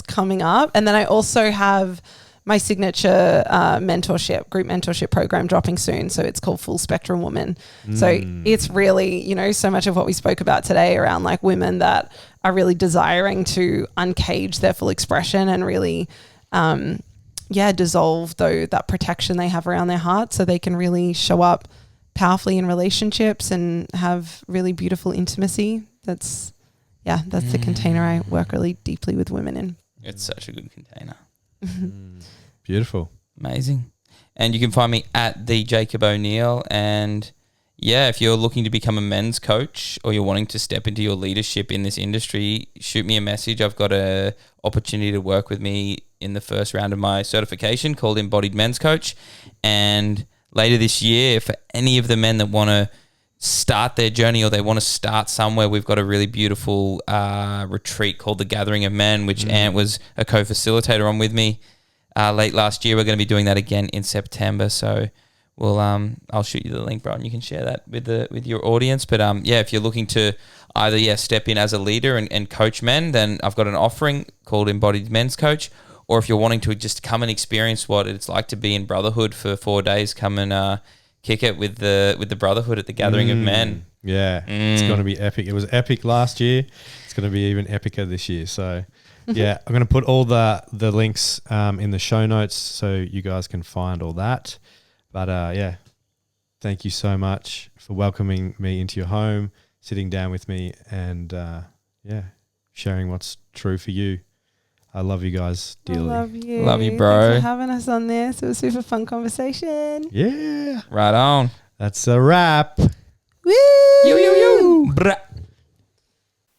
coming up. And then I also have my signature group mentorship program dropping soon. So it's called Full Spectrum Woman. So it's really, so much of what we spoke about today around like women that are really desiring to uncage their full expression and really, dissolve that protection they have around their heart so they can really show up powerfully in relationships and have really beautiful intimacy. That's the container I work really deeply with women in. It's such a good container. Beautiful. Amazing. And you can find me at the Jacob O'Neill. And if you're looking to become a men's coach or you're wanting to step into your leadership in this industry, shoot me a message. I've got an opportunity to work with me in the first round of my certification called Embodied Men's Coach. And later this year, for any of the men that want to start their journey or they want to start somewhere, we've got a really beautiful retreat called the Gathering of Men, which Ant was a co-facilitator on with me late last year. We're going to be doing that again in September. So we'll I'll shoot you the link, bro, and you can share that with your audience. But if you're looking to either step in as a leader and coach men, then I've got an offering called Embodied Men's Coach. Or if you're wanting to just come and experience what it's like to be in brotherhood for 4 days, come and kick it with the brotherhood at the Gathering of Men. Yeah, it's going to be epic. It was epic last year. It's going to be even epicer this year. So, I'm going to put all the links in the show notes so you guys can find all that. But, thank you so much for welcoming me into your home, sitting down with me and, sharing what's true for you. I love you guys dearly. I love you. Love you, bro. Thanks for having us on this. It was a super fun conversation. Yeah. Right on. That's a wrap. Woo! You. Brah.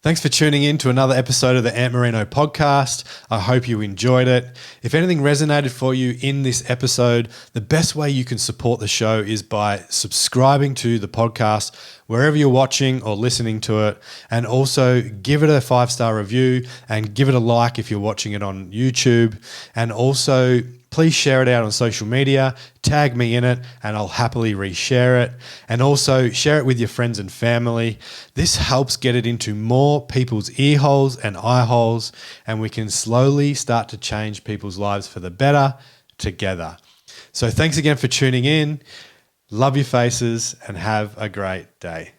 Thanks for tuning in to another episode of the Ant Marino podcast. I hope you enjoyed it. If anything resonated for you in this episode, the best way you can support the show is by subscribing to the podcast wherever you're watching or listening to it, and also give it a 5-star review and give it a like if you're watching it on YouTube, and also please share it out on social media, tag me in it, and I'll happily reshare it. And also share it with your friends and family. This helps get it into more people's ear holes and eye holes, and we can slowly start to change people's lives for the better together. So thanks again for tuning in. Love your faces and have a great day.